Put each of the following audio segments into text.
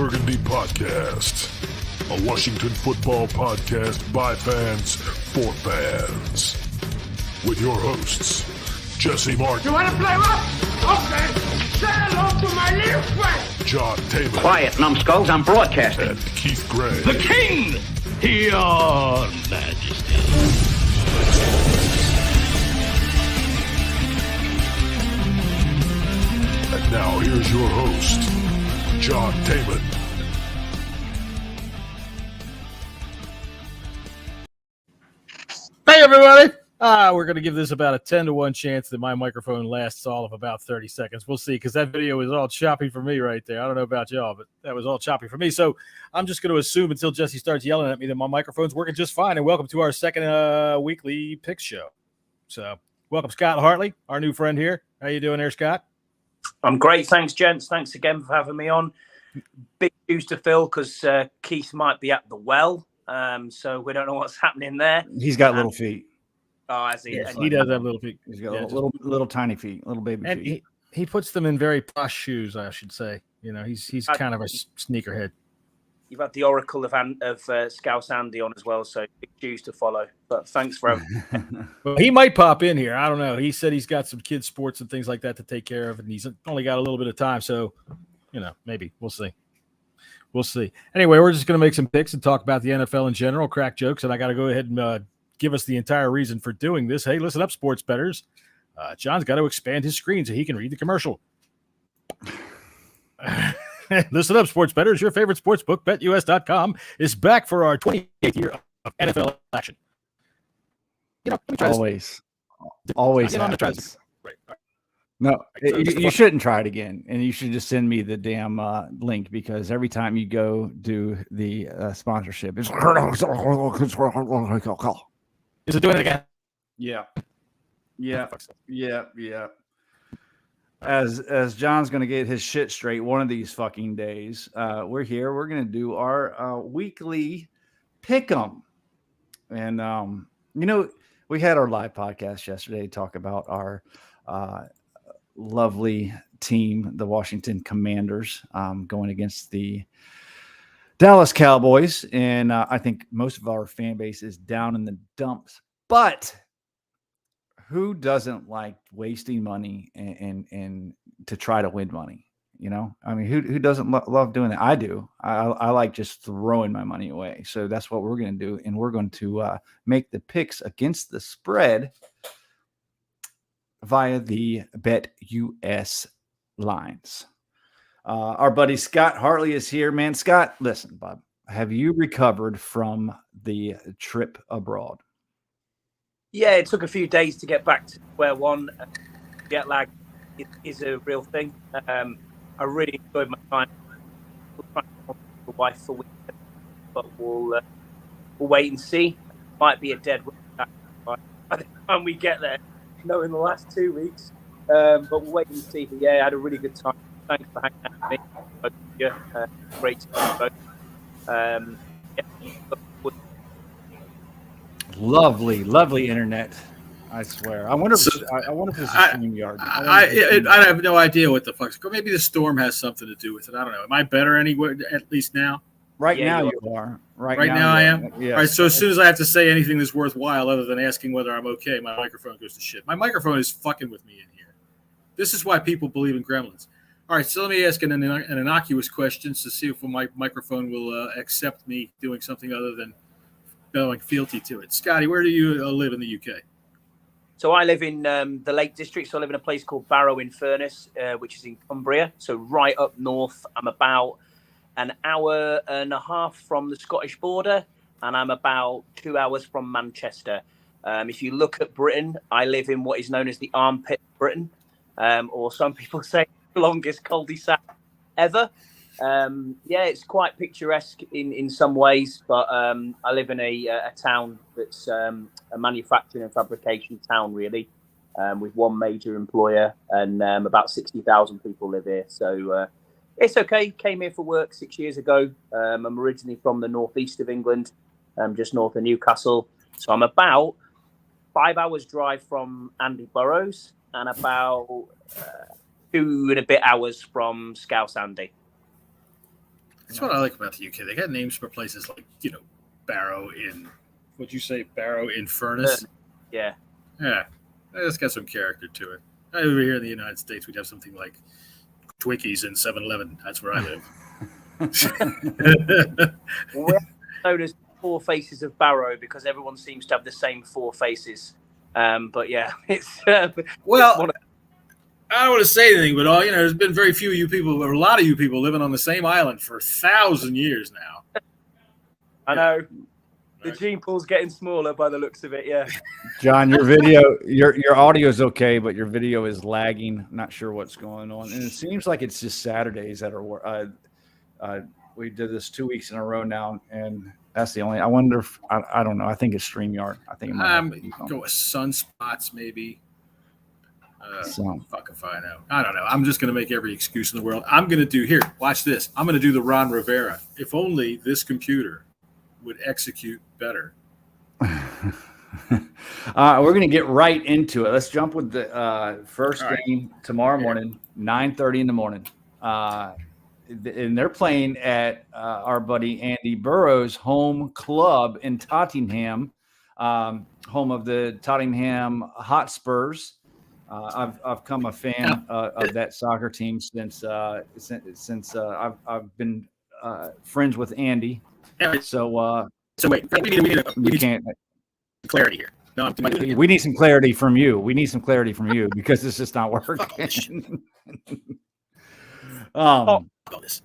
BleedingBurgundy podcast, a Washington football podcast by fans for fans. With your hosts, Jesse Martin. You want to play what? Okay. Say hello to my little friend. John Taylor. Quiet, numbskulls, I'm broadcasting. And Keith Gray. The King, your majesty. And now here's your host, John Taylor. Hey everybody! We're going to give this about a 10-1 chance that my microphone lasts all of about 30 seconds. We'll see, because that video was all choppy for me right there. I don't know about y'all, but that was all choppy for me. So I'm just going to assume until Jesse starts yelling at me that my microphone's working just fine. And welcome to our second weekly picks show. So welcome, Scott Hartley, our new friend here. How you doing there, Scott? I'm great. Thanks, gents. Thanks again for having me on. Big shoes to fill because Keith might be at the well. So we don't know what's happening there. He's got little feet. Oh, has he? Yes, he does have little feet. He's got little tiny feet, little baby and feet. He puts them in very plush shoes, I should say. You know, he's kind of a sneakerhead. You've had the Oracle of Scouse Andy on as well, so big shoes to follow. But thanks for having Well, he might pop in here. I don't know. He said he's got some kids' sports and things like that to take care of, and he's only got a little bit of time. So, you know, maybe we'll see. We'll see. Anyway, we're just going to make some picks and talk about the NFL in general, crack jokes, and I got to go ahead and give us the entire reason for doing this. Hey, listen up, sports bettors. John's got to expand his screen so he can read the commercial. Listen up, sports bettors. Your favorite sports book, BetUS.com, is back for our 28th year of NFL action. You know, Always happens. Right. No, you shouldn't try it again, and you should just send me the damn link, because every time you go do the sponsorship, it's Is it doing it again? yeah. As John's going to get his shit straight one of these fucking days, we're here. We're going to do our weekly pick'em, and you know, we had our live podcast yesterday to talk about our lovely team, the Washington Commanders, going against the Dallas Cowboys, and I think most of our fan base is down in the dumps. But who doesn't like wasting money and to try to win money? You know, I mean, who doesn't love doing that? I do. I like just throwing my money away. So that's what we're going to do, and we're going to make the picks against the spread via the BetUS lines. Our buddy Scott Hartley is here, man. Scott, listen, Bob, have you recovered from the trip abroad? Yeah, it took a few days to get back to square one. Jet lag is a real thing. I really enjoyed my time. We're trying to contact the wife for weekend, but we'll wait and see. Might be a dead week by the time we get there. No, in the last 2 weeks. But we'll wait and see. But yeah, I had a really good time. Thanks for hanging out with me. Both of you. Great to see you both. Lovely internet. I swear. I wonder if this is StreamYard. I have no idea what the fuck's going. Maybe the storm has something to do with it. I don't know. Am I better anywhere? At least now. Right now you are. Right now I am. Yeah. All right. So as soon as I have to say anything that's worthwhile, other than asking whether I'm okay, my microphone goes to shit. My microphone is fucking with me in here. This is why people believe in gremlins. All right. So let me ask an innocuous question to see if my microphone will accept me doing something other than going fealty to it. Scotty, where do you live in the UK? So I live in the Lake District. So I live in a place called Barrow-in-Furness, which is in Cumbria. So right up north. I'm about an hour and a half from the Scottish border, and I'm about 2 hours from Manchester. If you look at Britain, I live in what is known as the armpit of Britain, or some people say the longest cul-de-sac ever. Yeah, it's quite picturesque in some ways, but I live in a town that's a manufacturing and fabrication town, really, with one major employer, and about 60,000 people live here. So it's okay. Came here for work 6 years ago. I'm originally from the northeast of England, just north of Newcastle. So I'm about 5 hours drive from Andy Burrows and about 2 and a bit hours from Scouse Andy. That's what I like about the UK. They got names for places like, Barrow in, what'd you say, Barrow in Furnace? Yeah. Yeah. It's got some character to it. Over here in the United States, we'd have something like Twinkies and 7-Eleven. That's where I live. We're known as Four Faces of Barrow because everyone seems to have the same four faces. But yeah, it's well. I don't want to say anything, but there's been very few of you people, or a lot of you people, living on the same island for 1,000 years now. I know. The gene pool's getting smaller by the looks of it. Yeah. John, your video, your audio is okay, but your video is lagging. Not sure what's going on, and it seems like it's just Saturdays that are. We did this 2 weeks in a row now, and that's the only. I wonder if I don't know. I think it's StreamYard. I think it might go with sunspots maybe. So. Fuck if I know. I don't know. I'm just going to make every excuse in the world. I'm going to do here. Watch this. I'm going to do the Ron Rivera. If only this computer would execute better. We're going to get right into it. Let's jump with the first game tomorrow morning, 9:30 in the morning. And they're playing at our buddy Andy Burrows' home club in Tottenham, home of the Tottenham Hotspurs. I've come a fan of that soccer team since I've been friends with Andy. So wait, you can't clarity here. No, we need some clarity from you. We need some clarity from you because this is not working. Not Tottenham.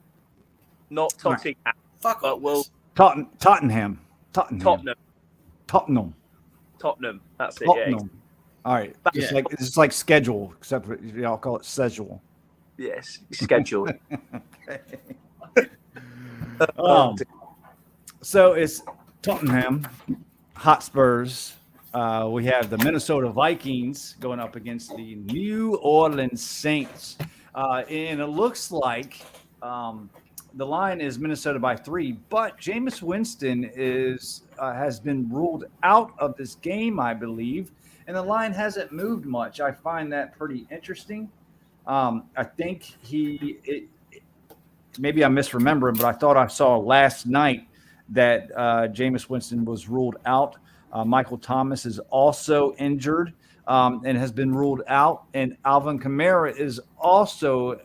Tottenham. Fuck but we'll Tottenham. Tottenham. That's it. Tottenham. Yeah. All right. It's like schedule, except I'll call it schedule. Yes, schedule. So it's Tottenham Hotspurs. We have the Minnesota Vikings going up against the New Orleans Saints. And it looks like the line is Minnesota by 3, but Jameis Winston has been ruled out of this game, I believe. And the line hasn't moved much. I find that pretty interesting. I think maybe I'm misremembering, but I thought I saw last night that Jameis Winston was ruled out. Michael Thomas is also injured and has been ruled out. And Alvin Kamara is also,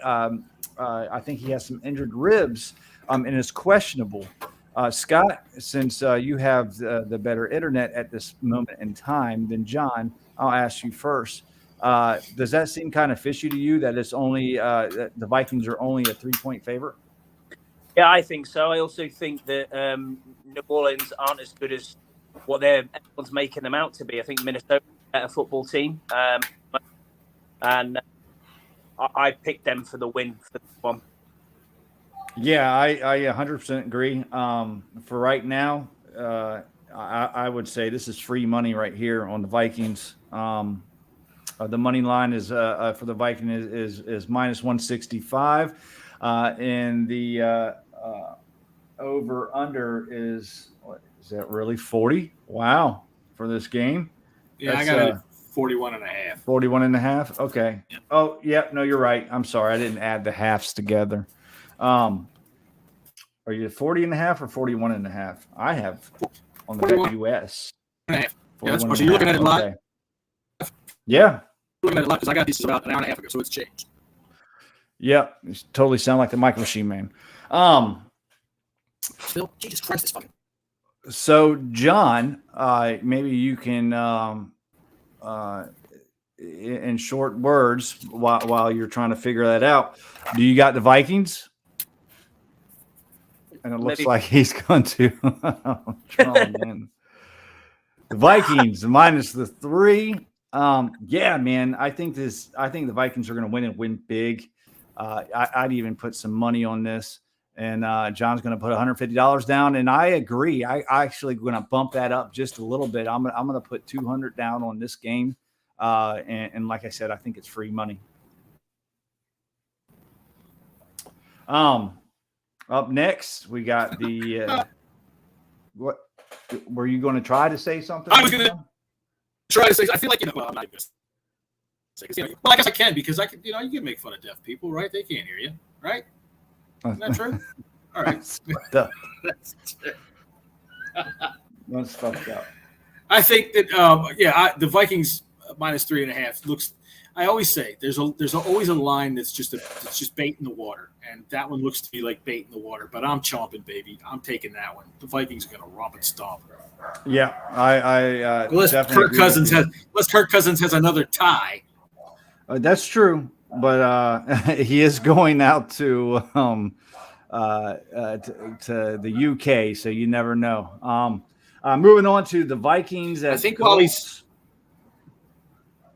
I think he has some injured ribs and is questionable. Scott, since you have the better internet at this moment in time than John, I'll ask you first. Does that seem kind of fishy to you that it's only that the Vikings are only a 3-point favorite? Yeah, I think so. I also think that New Orleans aren't as good as what everyone's making them out to be. I think Minnesota's a better football team, and I picked them for the win for this one. Yeah, I 100% agree. For right now, I would say this is free money right here on the Vikings. The money line is for the Vikings is minus 165, and the over under is that really 40? Wow, for this game. Yeah, I got it 41 and a half. 41 and a half. Okay. Yeah. Oh, yeah. No, you're right. I'm sorry. I didn't add the halves together. Are you 40 and a half or 41 and a half? I have on the US. Yeah, that's so you're looking at it live? Okay. Yeah. Looking at it live because I got these about an hour and a half ago, so it's changed. Yeah. You totally sound like the Micro Machine Man. Bill, Jesus Christ, this fucking. So, John, maybe you can, in short words, while you're trying to figure that out, do you got the Vikings? And it looks like he's going to. The Vikings minus the 3. Yeah, man. I think the Vikings are going to win and win big. I'd even put some money on this. And John's going to put $150 down. And I agree. I actually going to bump that up just a little bit. I'm going to put $200 down on this game. And like I said, I think it's free money. Up next, we got the what? Were you going to try to say something? I was going to try to say. I feel like well, I'm not even going to say. Well, I guess I can because I can. You can make fun of deaf people, right? They can't hear you, right? Isn't that true? All right. That's fucked up. That's- That's fucked up. I think that the Vikings -3.5 looks. I always say there's always a line that's just bait in the water, and that one looks to me like bait in the water. But I'm chomping, baby. I'm taking that one. The Vikings are going to romp and stomp. Yeah, I Unless definitely Kirk Cousins has another tie. That's true, but he is going out to the UK, so you never know. Moving on to the Vikings. I think while he's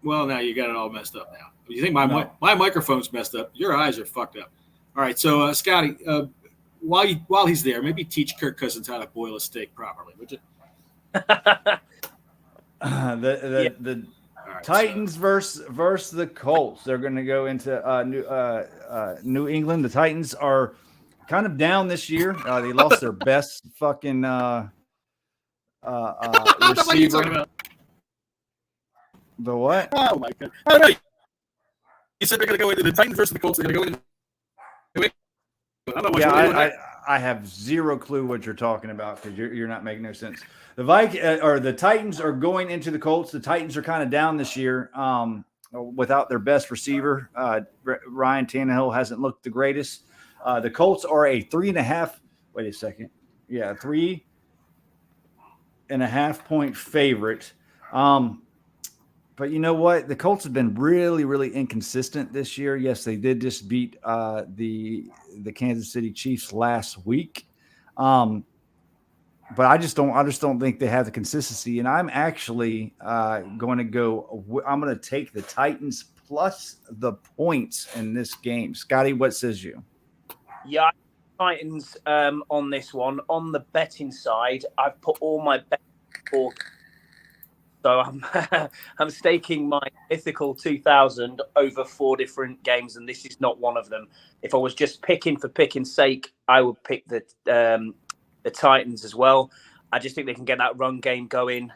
now you got it all messed up now. You think my microphone's messed up? Your eyes are fucked up. All right, so Scotty, while he's there, maybe teach Kirk Cousins how to boil a steak properly, would you? The Titans versus the Colts. They're going to go into New England. The Titans are kind of down this year. They lost their best fucking receiver. The what? Oh my god! I don't know. You said they're going to go into the Titans versus the Colts. They're going to go into. I have zero clue what you're talking about because you're not making no sense. The Titans are going into the Colts. The Titans are kind of down this year without their best receiver. Ryan Tannehill hasn't looked the greatest. The Colts are a 3.5. Wait a second. Yeah, 3.5 point favorite. But you know what? The Colts have been really, really inconsistent this year. Yes, they did just beat the Kansas City Chiefs last week. But I just don't think they have the consistency. And I'm actually going to go. I'm going to take the Titans plus the points in this game. Scotty, what says you? Yeah, Titans on this one. On the betting side, I've put all my bets for. So I'm staking my mythical 2,000 over 4 different games, and this is not one of them. If I was just picking for picking's sake, I would pick the Titans as well. I just think they can get that run game going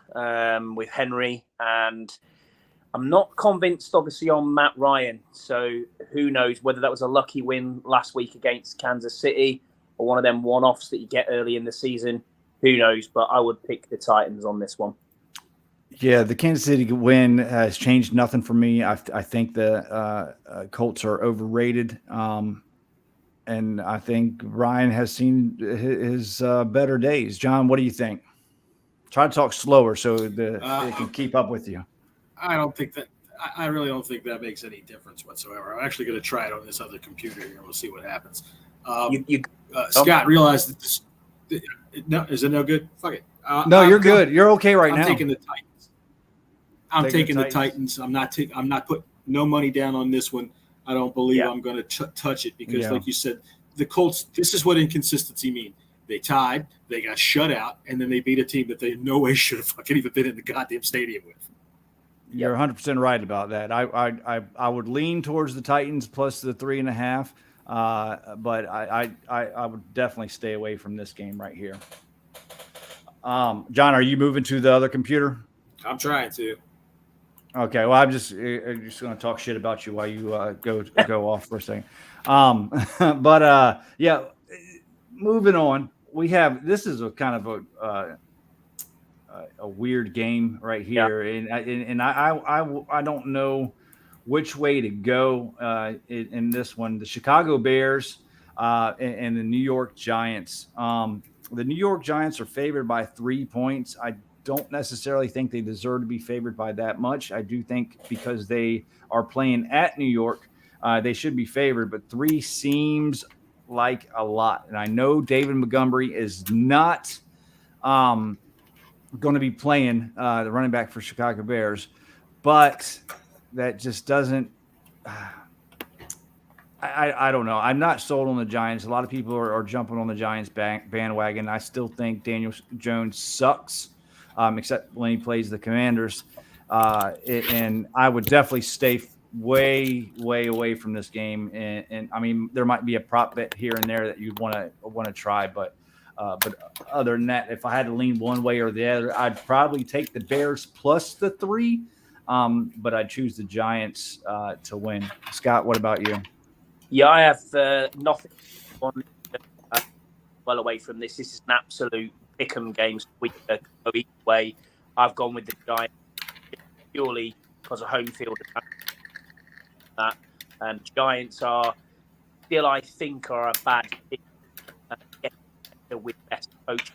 with Henry, and I'm not convinced, obviously, on Matt Ryan. So who knows whether that was a lucky win last week against Kansas City or one of them one-offs that you get early in the season. Who knows? But I would pick the Titans on this one. Yeah, the Kansas City win has changed nothing for me. I think the Colts are overrated, and I think Ryan has seen his better days. John, what do you think? Try to talk slower so they can keep up with you. I don't think that. I really don't think that makes any difference whatsoever. I'm actually going to try it on this other computer here. We'll see what happens. Scott, realize that this. No, is it no good? Fuck it. No, you're good. You're okay now. I'm taking the Titans. I'm taking the Titans. I'm not putting no money down on this one. I don't believe I'm going to touch it because, like you said, the Colts. This is what inconsistency means. They tied, they got shut out, and then they beat a team that they in no way should have fucking even been in the goddamn stadium with. You're 100% right about that. I would lean towards the Titans plus the 3.5, but I would definitely stay away from this game right here. John, are you moving to the other computer? I'm trying to. Okay, well, I'm just going to talk shit about you while you go off for a second. But moving on, this is a kind of a weird game right here, and I don't know which way to go in this one. The Chicago Bears and the New York Giants. The New York Giants are favored by 3 points. I don't necessarily think they deserve to be favored by that much. I do think because they are playing at New York, they should be favored, but 3 seems like a lot. And I know David Montgomery is not going to be playing the running back for Chicago Bears, but that just doesn't I don't know. I'm not sold on the Giants. A lot of people are jumping on the Giants bandwagon. I still think Daniel Jones sucks, except when he plays the Commanders. And I would definitely stay way away from this game. And I mean, there might be a prop bet here and there that you want to try, but other than that, if I had to lean one way or the other, I'd probably take the Bears plus the 3. But I'd choose the Giants to win. Scott, what about you? Yeah, I have nothing on well away from this. This is an absolute pick'em game. We go each way. I've gone with the Giants purely because of home field. That Giants are still, I think, are a bad team with best coach.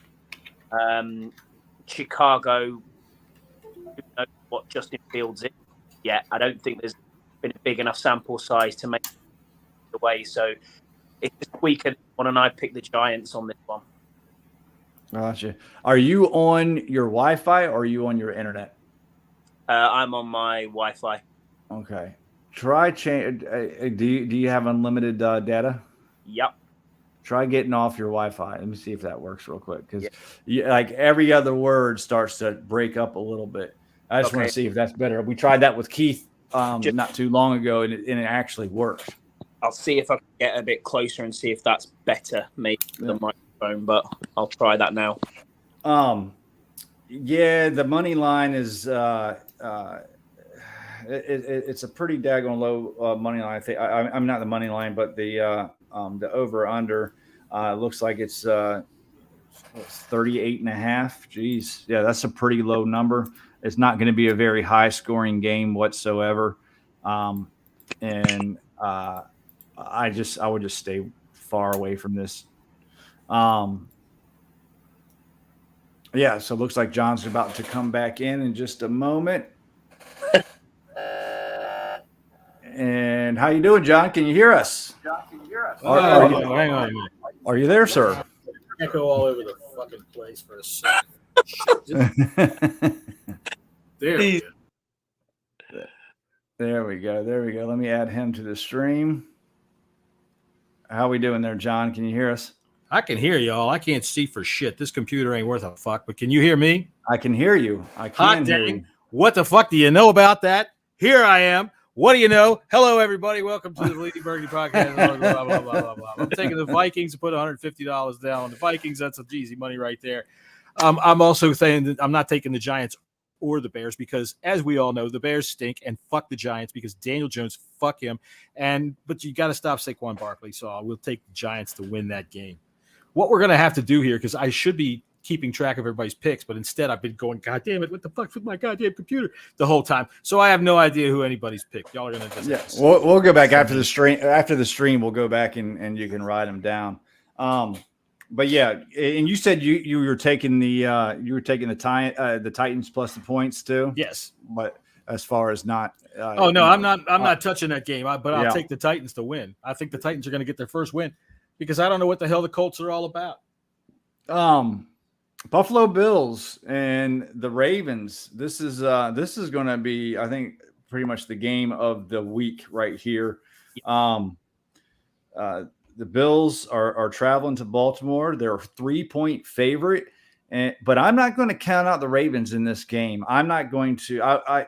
Chicago, who knows what Justin Fields is yet? I don't think there's been a big enough sample size to make it away. So it's this weekend, and I pick the Giants on this one. Gotcha. Are you on your Wi-Fi or are you on your internet? I'm on my Wi-Fi. Okay. Try change. Do you have unlimited data? Yep. Try getting off your Wi-Fi. Let me see if that works real quick, because like every other word starts to break up a little bit. I just want to see if that's better. We tried that with Keith not too long ago, and it actually works. I'll see if I can get a bit closer and see if that's better, maybe the microphone, but I'll try that now. Yeah, the money line is it's a pretty daggone low money line. I think I'm not the money line, but the over under looks like it's 38.5. Jeez, yeah, that's a pretty low number. It's not going to be a very high scoring game whatsoever, and I would just stay far away from this. Yeah, so it looks like John's about to come back in just a moment. And how you doing, John? Can you hear us? Hang on. Are you there, sir? Echo all over the fucking place for a second. There we go. There we go. Let me add him to the stream. How we doing there, John? Can you hear us? I can hear y'all. I can't see for shit. This computer ain't worth a fuck, but can you hear me? I can hear you. I can hear you. What the fuck do you know about that? Here I am. What do you know? Hello, everybody. Welcome to the BleedingBurgundy podcast. Blah, blah, blah, blah, blah, blah. I'm taking the Vikings to put $150 down on the Vikings. That's a easy money right there. I'm also saying that I'm not taking the Giants or the Bears because, as we all know, the Bears stink and fuck the Giants because Daniel Jones, fuck him. But you got to stop Saquon Barkley, so I will take the Giants to win that game. What we're going to have to do here, because I should be keeping track of everybody's picks, but instead I've been going, God damn it, what the fuck's with my goddamn computer the whole time? So I have no idea who anybody's picked. Y'all are going to just we'll go back after the stream. After the stream, we'll go back and you can write them down. But yeah, and you said you were taking the Titans plus the points too. Yes, but as far as not, I'm not touching that game. But I'll take the Titans to win. I think the Titans are going to get their first win because I don't know what the hell the Colts are all about. Buffalo Bills and the Ravens. This is going to be, I think, pretty much the game of the week right here. The Bills are traveling to Baltimore. They're a 3-point favorite, but I'm not going to count out the Ravens in this game. I'm not going to.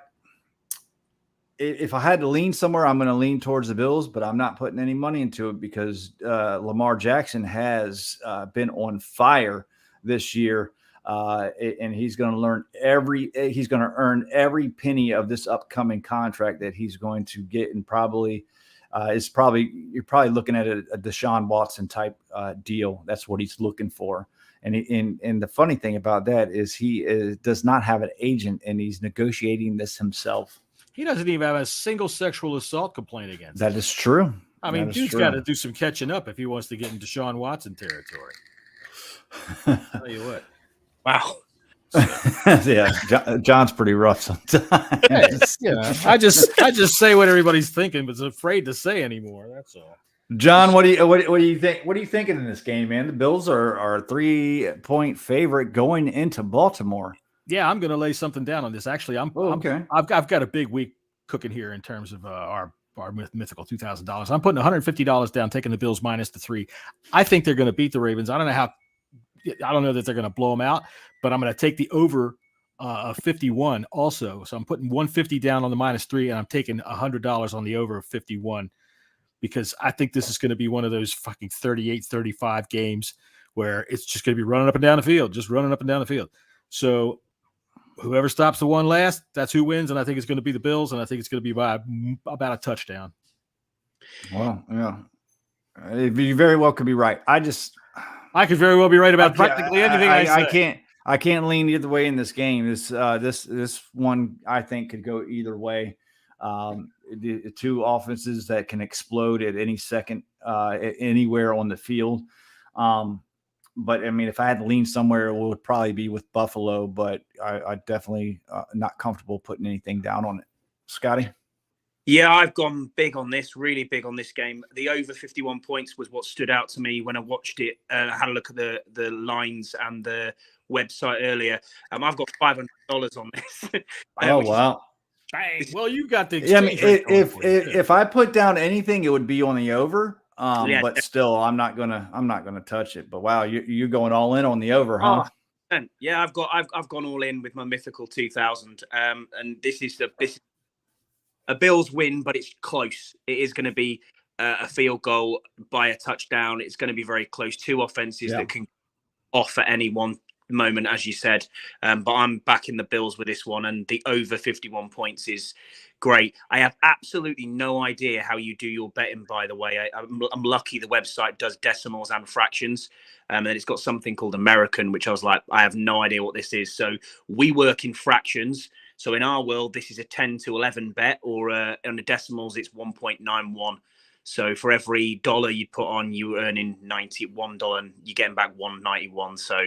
If I had to lean somewhere, I'm going to lean towards the Bills, but I'm not putting any money into it because Lamar Jackson has been on fire this year, and he's going to earn every penny of this upcoming contract that he's going to get, and you're probably looking at a Deshaun Watson type deal. That's what he's looking for. And the funny thing about that is he does not have an agent, and he's negotiating this himself. He doesn't even have a single sexual assault complaint against him. That is true. I mean, dude's got to do some catching up if he wants to get into Deshaun Watson territory. I'll tell you what. Wow. Yeah, John's pretty rough sometimes. I just say what everybody's thinking, but is afraid to say anymore. That's all. John, what do you think? What are you thinking in this game, man? The Bills are a 3-point favorite going into Baltimore. Yeah, I'm going to lay something down on this. Actually, I've got a big week cooking here in terms of our mythical $2,000. I'm putting $150 down, taking the Bills minus the 3. I think they're going to beat the Ravens. I don't know that they're going to blow them out, but I'm going to take the over 51 also. So I'm putting $150 down on the minus 3, and I'm taking $100 on the over of 51 because I think this is going to be one of those fucking 38-35 games where it's just going to be running up and down the field, So whoever stops the one last, that's who wins, and I think it's going to be the Bills, and I think it's going to be by about a touchdown. Well, yeah. You very well could be right. I could very well be right about practically anything I say. I can't lean either way in this game. This one I think could go either way. The two offenses that can explode at any second, anywhere on the field. But I mean, if I had to lean somewhere, it would probably be with Buffalo. But I definitely not comfortable putting anything down on it. Scotty? Yeah, I've gone big on this, really big on this game. The over 51 points was what stood out to me when I watched it. I had a look at the lines and the website earlier. I've got $500 on this. Oh, wow. Bang. Well, you got the Yeah, I mean, exchange rate if I put down anything, it would be on the over. Yeah, but still, I'm not gonna touch it. But wow, you're going all in on the over, huh? Yeah, I've gone all in with my mythical 2000. And this is a Bills win, but it's close. It is going to be a field goal by a touchdown. It's going to be very close. Two offenses that can off at any one moment, as you said. But I'm backing the Bills with this one, and the over 51 points is great. I have absolutely no idea how you do your betting, by the way. I'm lucky the website does decimals and fractions. And it's got something called American, which I was like, I have no idea what this is. So we work in fractions. So in our world, this is a 10 to 11 bet, or on the decimals, it's 1.91. So for every dollar you put on, you earning $91 and you're getting back $1.91. So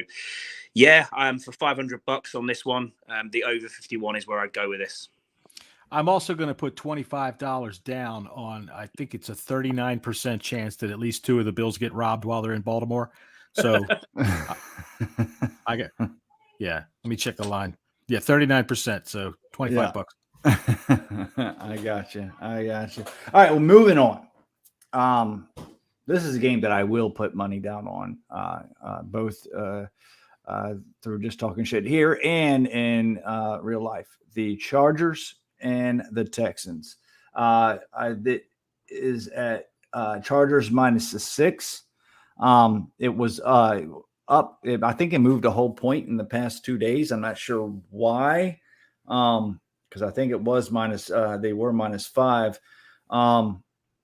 yeah, for $500 on this one, the over 51 is where I'd go with this. I'm also going to put $25 down on, I think it's a 39% chance that at least two of the Bills get robbed while they're in Baltimore. So let me check the line. Yeah, 39%. So $25. I got you. All right, well, moving on. This is a game that I will put money down on, both through just talking shit here and in real life. The Chargers and the Texans. That is at Chargers minus the 6. It was up. I think it moved a whole point in the past 2 days. I'm not sure why, because I think it was minus. They were -5.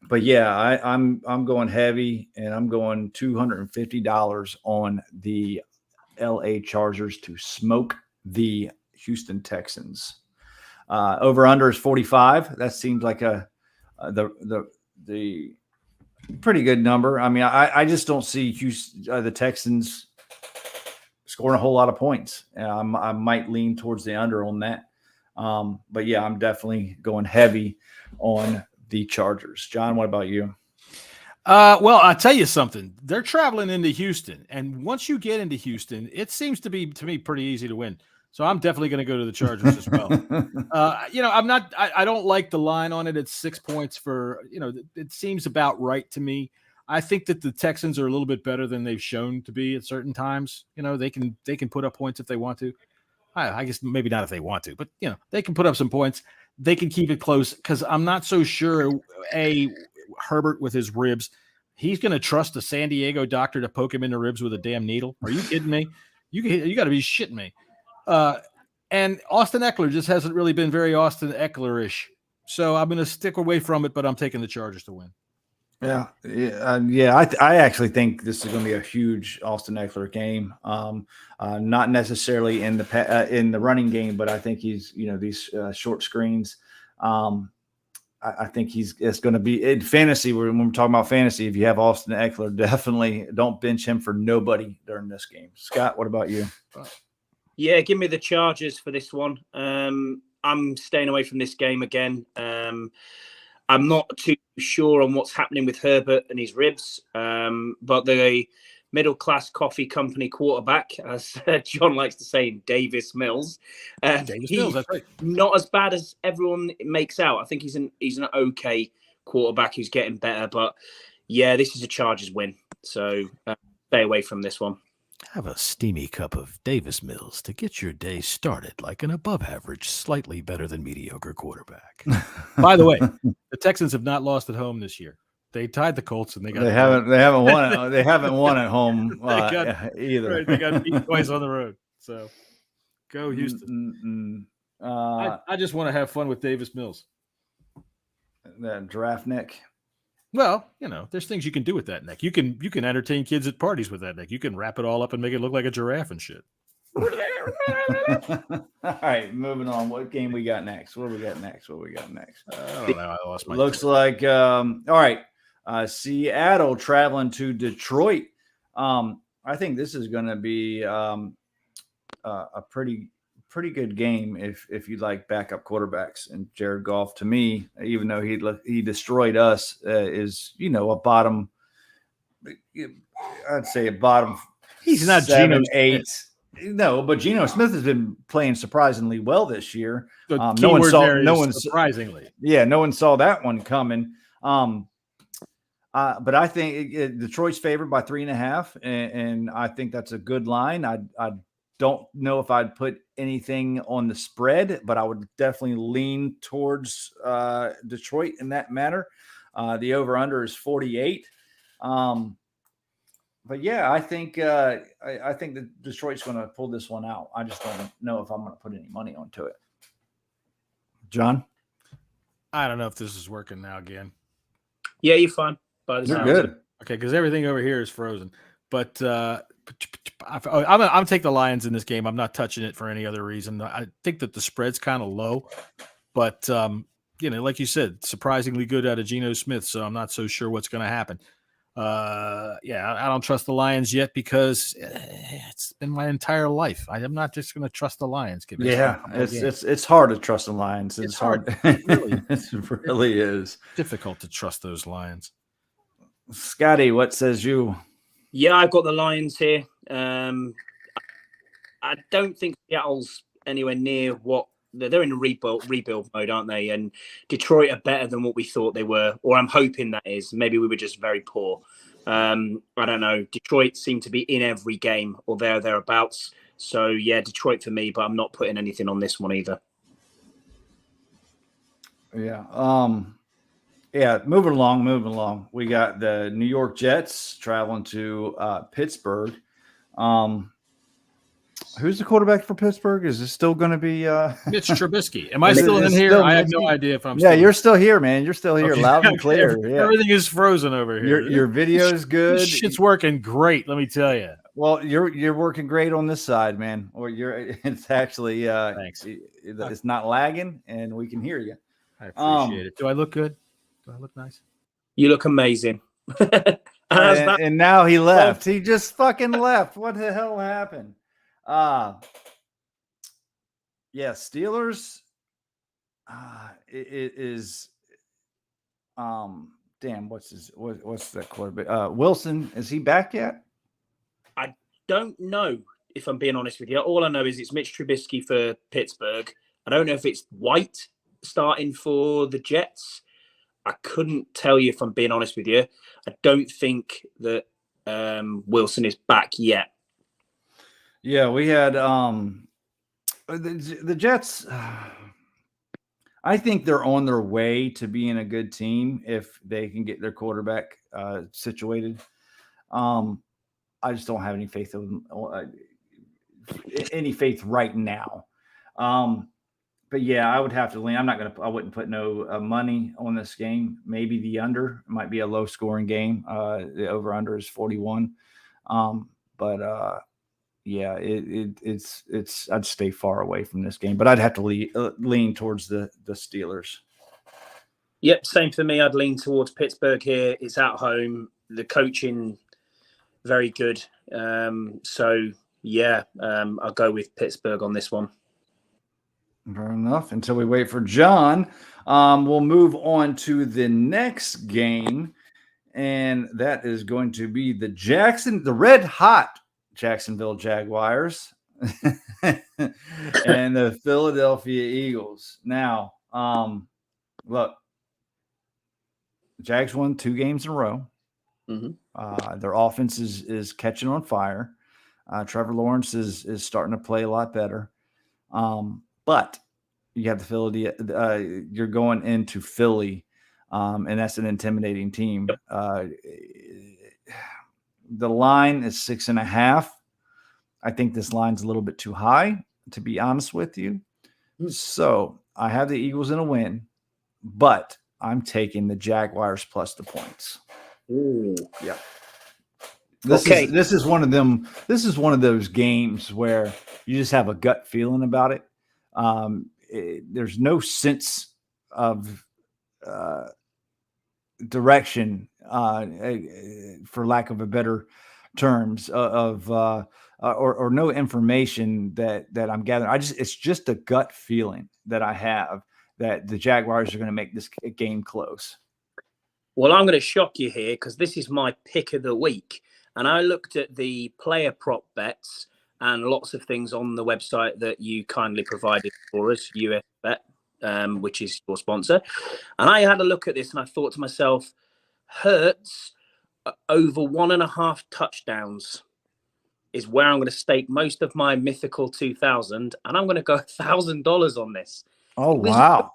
But yeah, I'm going heavy, and I'm going $250 on the LA Chargers to smoke the Houston Texans. Over under is 45. That seems like the pretty good number. I mean, I just don't see the Texans scoring a whole lot of points. I might lean towards the under on that. But yeah, I'm definitely going heavy on the Chargers. John, what about you? Well, I'll tell you something. They're traveling into Houston, and once you get into Houston, it seems to be, to me, pretty easy to win. So I'm definitely going to go to the Chargers as well. I don't like the line on it. It's 6 points it seems about right to me. I think that the Texans are a little bit better than they've shown to be at certain times. They can put up points if they want to. I guess maybe not if they want to, but they can put up some points. They can keep it close, because I'm not so sure. Herbert with his ribs, he's going to trust a San Diego doctor to poke him in the ribs with a damn needle. Are you kidding me? You got to be shitting me. And Austin Eckler just hasn't really been very Austin Eckler-ish. So I'm going to stick away from it, but I'm taking the Chargers to win. Yeah. I actually think this is going to be a huge Austin Eckler game. Not necessarily in the running game, but I think he's these short screens. I think it's going to be in fantasy. When we're talking about fantasy, if you have Austin Eckler, definitely don't bench him for nobody during this game. Scott, what about you? Yeah, give me the Chargers for this one. I'm staying away from this game again. I'm not too sure on what's happening with Herbert and his ribs, but the middle-class coffee company quarterback, as John likes to say, Davis Mills. Mills, that's right. Not as bad as everyone makes out. I think he's an okay quarterback who's getting better. But, yeah, this is a Chargers win. So stay away from this one. Have a steamy cup of Davis Mills to get your day started like an above-average, slightly better than mediocre quarterback. By the way, the Texans have not lost at home this year. They tied the Colts, and they haven't won. They haven't won at home either. Right, they got beat twice on the road. So go Houston. I just want to have fun with Davis Mills. That giraffe neck. Well, there's things you can do with that neck. You can entertain kids at parties with that neck. You can wrap it all up and make it look like a giraffe and shit. All right, moving on. What game we got next? What do we got next? I don't know. I lost my. Looks like all right. Seattle traveling to Detroit. I think this is going to be a pretty good game if you like backup quarterbacks. And Jared Goff, to me, even though he destroyed us, is a bottom. I'd say a bottom. He's not 7, Geno 8. No, but Geno Smith has been playing surprisingly well this year. No one surprisingly. Yeah, no one saw that one coming. But I think Detroit's favored by 3.5, and I think that's a good line. I don't know if I'd put anything on the spread, but I would definitely lean towards Detroit in that matter. The over/under is 48. But yeah, I think that Detroit's going to pull this one out. I just don't know if I'm going to put any money onto it. John, I don't know if this is working now again. Yeah, you're fine. You're good. Okay, because everything over here is frozen. But I'm taking the Lions in this game. I'm not touching it for any other reason. I think that the spread's kind of low, but like you said, surprisingly good out of Geno Smith. So I'm not so sure what's going to happen. I don't trust the Lions yet because it's been my entire life. I'm not just going to trust the Lions. It's hard to trust the Lions. It's hard. Really. It really is difficult to trust those Lions. Scotty, what says you? Yeah, I've got the Lions here. I don't think Seattle's anywhere near what they're in a rebuild mode, aren't they? And Detroit are better than what we thought they were, or I'm hoping that is. Maybe we were just very poor. I don't know. Detroit seem to be in every game or thereabouts. So yeah, Detroit for me, but I'm not putting anything on this one either. Yeah. Moving along. We got the New York Jets traveling to Pittsburgh. Who's the quarterback for Pittsburgh? Is it still going to be Mitch Trubisky? Am I still in here? I have no idea if I'm. Yeah, you're still here, man. You're still here, loud and clear. Yeah. Everything is frozen over here. Your video is good. This shit's working great. Let me tell you. Well, you're working great on this side, man. Or it's actually thanks. It's not lagging, and we can hear you. I appreciate it. Do I look good? Do I look nice? You look amazing. and now he left. He just fucking left. What the hell happened? Steelers. It is. Damn. What's that quarterback? Wilson. Is he back yet? I don't know. If I'm being honest with you, all I know is it's Mitch Trubisky for Pittsburgh. I don't know if it's White starting for the Jets. I couldn't tell you if I'm being honest with you. I don't think that Wilson is back yet. Yeah, we had the Jets. I think they're on their way to being a good team if they can get their quarterback situated. I just don't have any faith right now. But yeah, I would have to lean. I wouldn't put no money on this game. Maybe the under. It might be a low scoring game. The over under is 41. It's I'd stay far away from this game, but I'd have to lean towards the Steelers. Yep, same for me. I'd lean towards Pittsburgh here. It's at home. The coaching very good. I'll go with Pittsburgh on this one. Fair enough. Until we wait for John, we'll move on to the next game, and that is going to be the red hot Jacksonville Jaguars and the Philadelphia Eagles. Now, look, Jags won 2 games in a row. Mm-hmm. Their offense is catching on fire. Trevor Lawrence is starting to play a lot better. But you have the Philly. You're going into Philly, and that's an intimidating team. The line is 6.5. I think this line's a little bit too high, to be honest with you. So I have the Eagles in a win, but I'm taking the Jaguars plus the points. Ooh. Yeah. Okay. This is one of them. This is one of those games where you just have a gut feeling about it. There's no sense of direction, for lack of a better terms, or no information that I'm gathering. It's just a gut feeling that I have that the Jaguars are going to make this game close. Well, I'm going to shock you here because this is my pick of the week. And I looked at the player prop bets and lots of things on the website that you kindly provided for us, US Bet, which is your sponsor. And I had a look at this and I thought to myself, Hurts over 1.5 touchdowns is where I'm going to stake most of my mythical 2,000. And I'm going to go $1,000 on this. Oh, wow.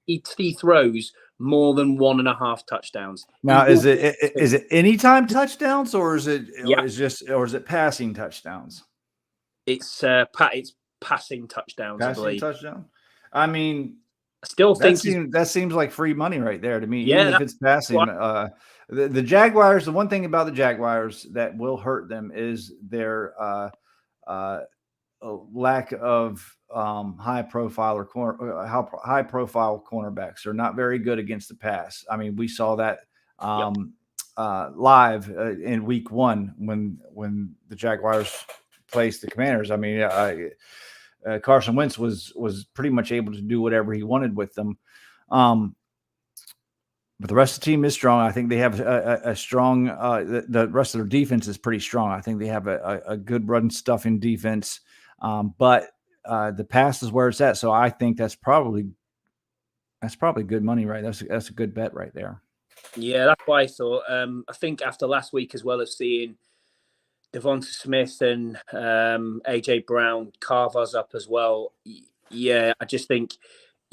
He throws more than 1.5 touchdowns. Now, is it anytime touchdowns or is it or is it passing touchdowns? It's passing touchdowns. I believe. Touchdown. I mean, I still think that seems like free money right there to me. Yeah, even if it's passing. The Jaguars. The one thing about the Jaguars that will hurt them is their lack of high profile cornerbacks. They're not very good against the pass. I mean, we saw that live in week 1 when the Jaguars placed the Commanders. I mean, Carson Wentz was pretty much able to do whatever he wanted with them. But the rest of the team is strong. I think they have a strong. The rest of their defense is pretty strong. I think they have a good run stuffing defense. But the pass is where it's at. So I think that's probably good money, right? That's a good bet right there. Yeah, that's what I thought. I think after last week, as well as seeing Devonta Smith and AJ Brown carve us up as well. Yeah, I just think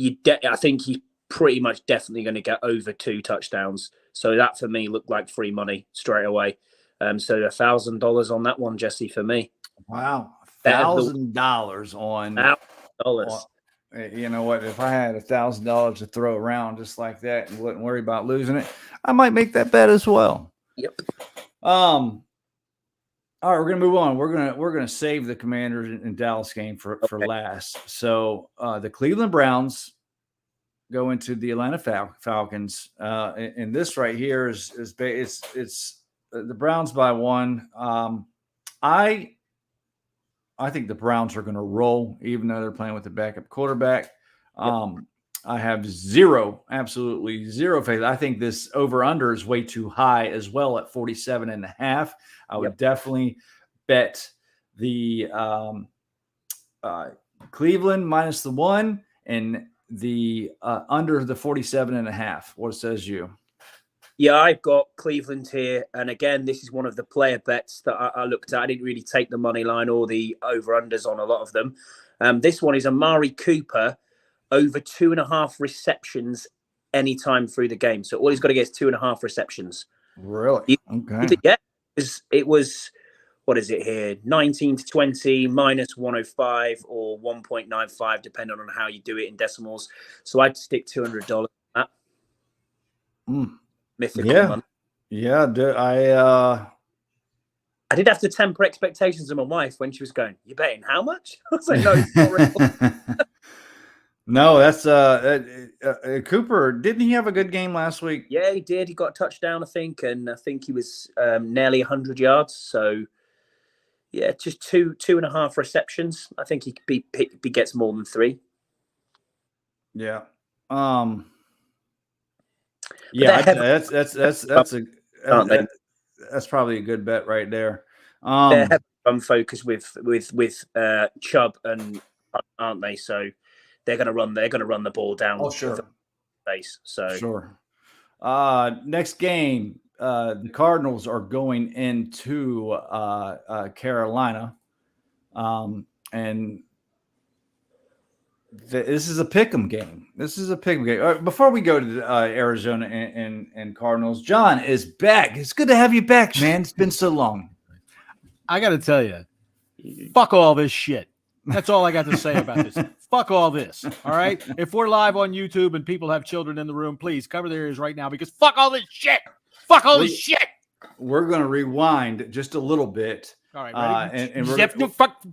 I think he's pretty much definitely going to get over 2 touchdowns. So that for me looked like free money straight away. So $1,000 on that one, Jesse, for me. Wow. $1,000 on $1,000. You know what? If I had $1,000 to throw around just like that and wouldn't worry about losing it, I might make that bet as well. Yep. All right, we're gonna move on. We're gonna save the Commanders in Dallas game for last. So the Cleveland Browns go into the Atlanta Falcons, and this right here is the Browns by 1. I think the Browns are going to roll, even though they're playing with the backup quarterback. I have absolutely zero faith. I think this over-under is way too high as well at 47.5. I would definitely bet the Cleveland minus the 1 and the under the 47.5. What says you? Yeah, I've got Cleveland here. And again, this is one of the player bets that I looked at. I didn't really take the money line or the over-unders on a lot of them. This one is Amari Cooper over 2.5 receptions anytime through the game. So all he's got to get is 2.5 receptions. Really? Okay. Yeah, it was, what is it here? 19 to 20 minus 105 or 1.95, depending on how you do it in decimals. So I'd stick $200 on that. Mythical money. Yeah. I did have to temper expectations of my wife when she was going, "You betting how much?" I was like, "No, it's not real." No, that's Cooper. Didn't he have a good game last week? Yeah, he did. He got a touchdown, I think, and I think he was nearly 100 yards. So, yeah, just 2.5 receptions. I think he gets more than 3. Yeah. Yeah, that's probably a good bet right there. They're heavy focused with Chubb and aren't they? So they're going to run the ball down. Oh, sure. Base. So sure. Next game, the Cardinals are going into Carolina, and this is a pick'em game. Before we go to Arizona and Cardinals, John is back. It's good to have you back, man. It's been so long. I got to tell you, fuck all this shit. That's all I got to say about this. Fuck all this. All right. If we're live on YouTube and people have children in the room, please cover their ears right now because fuck all this shit. Fuck all this shit. We're going to rewind just a little bit. All right. Ready? And we're fuck.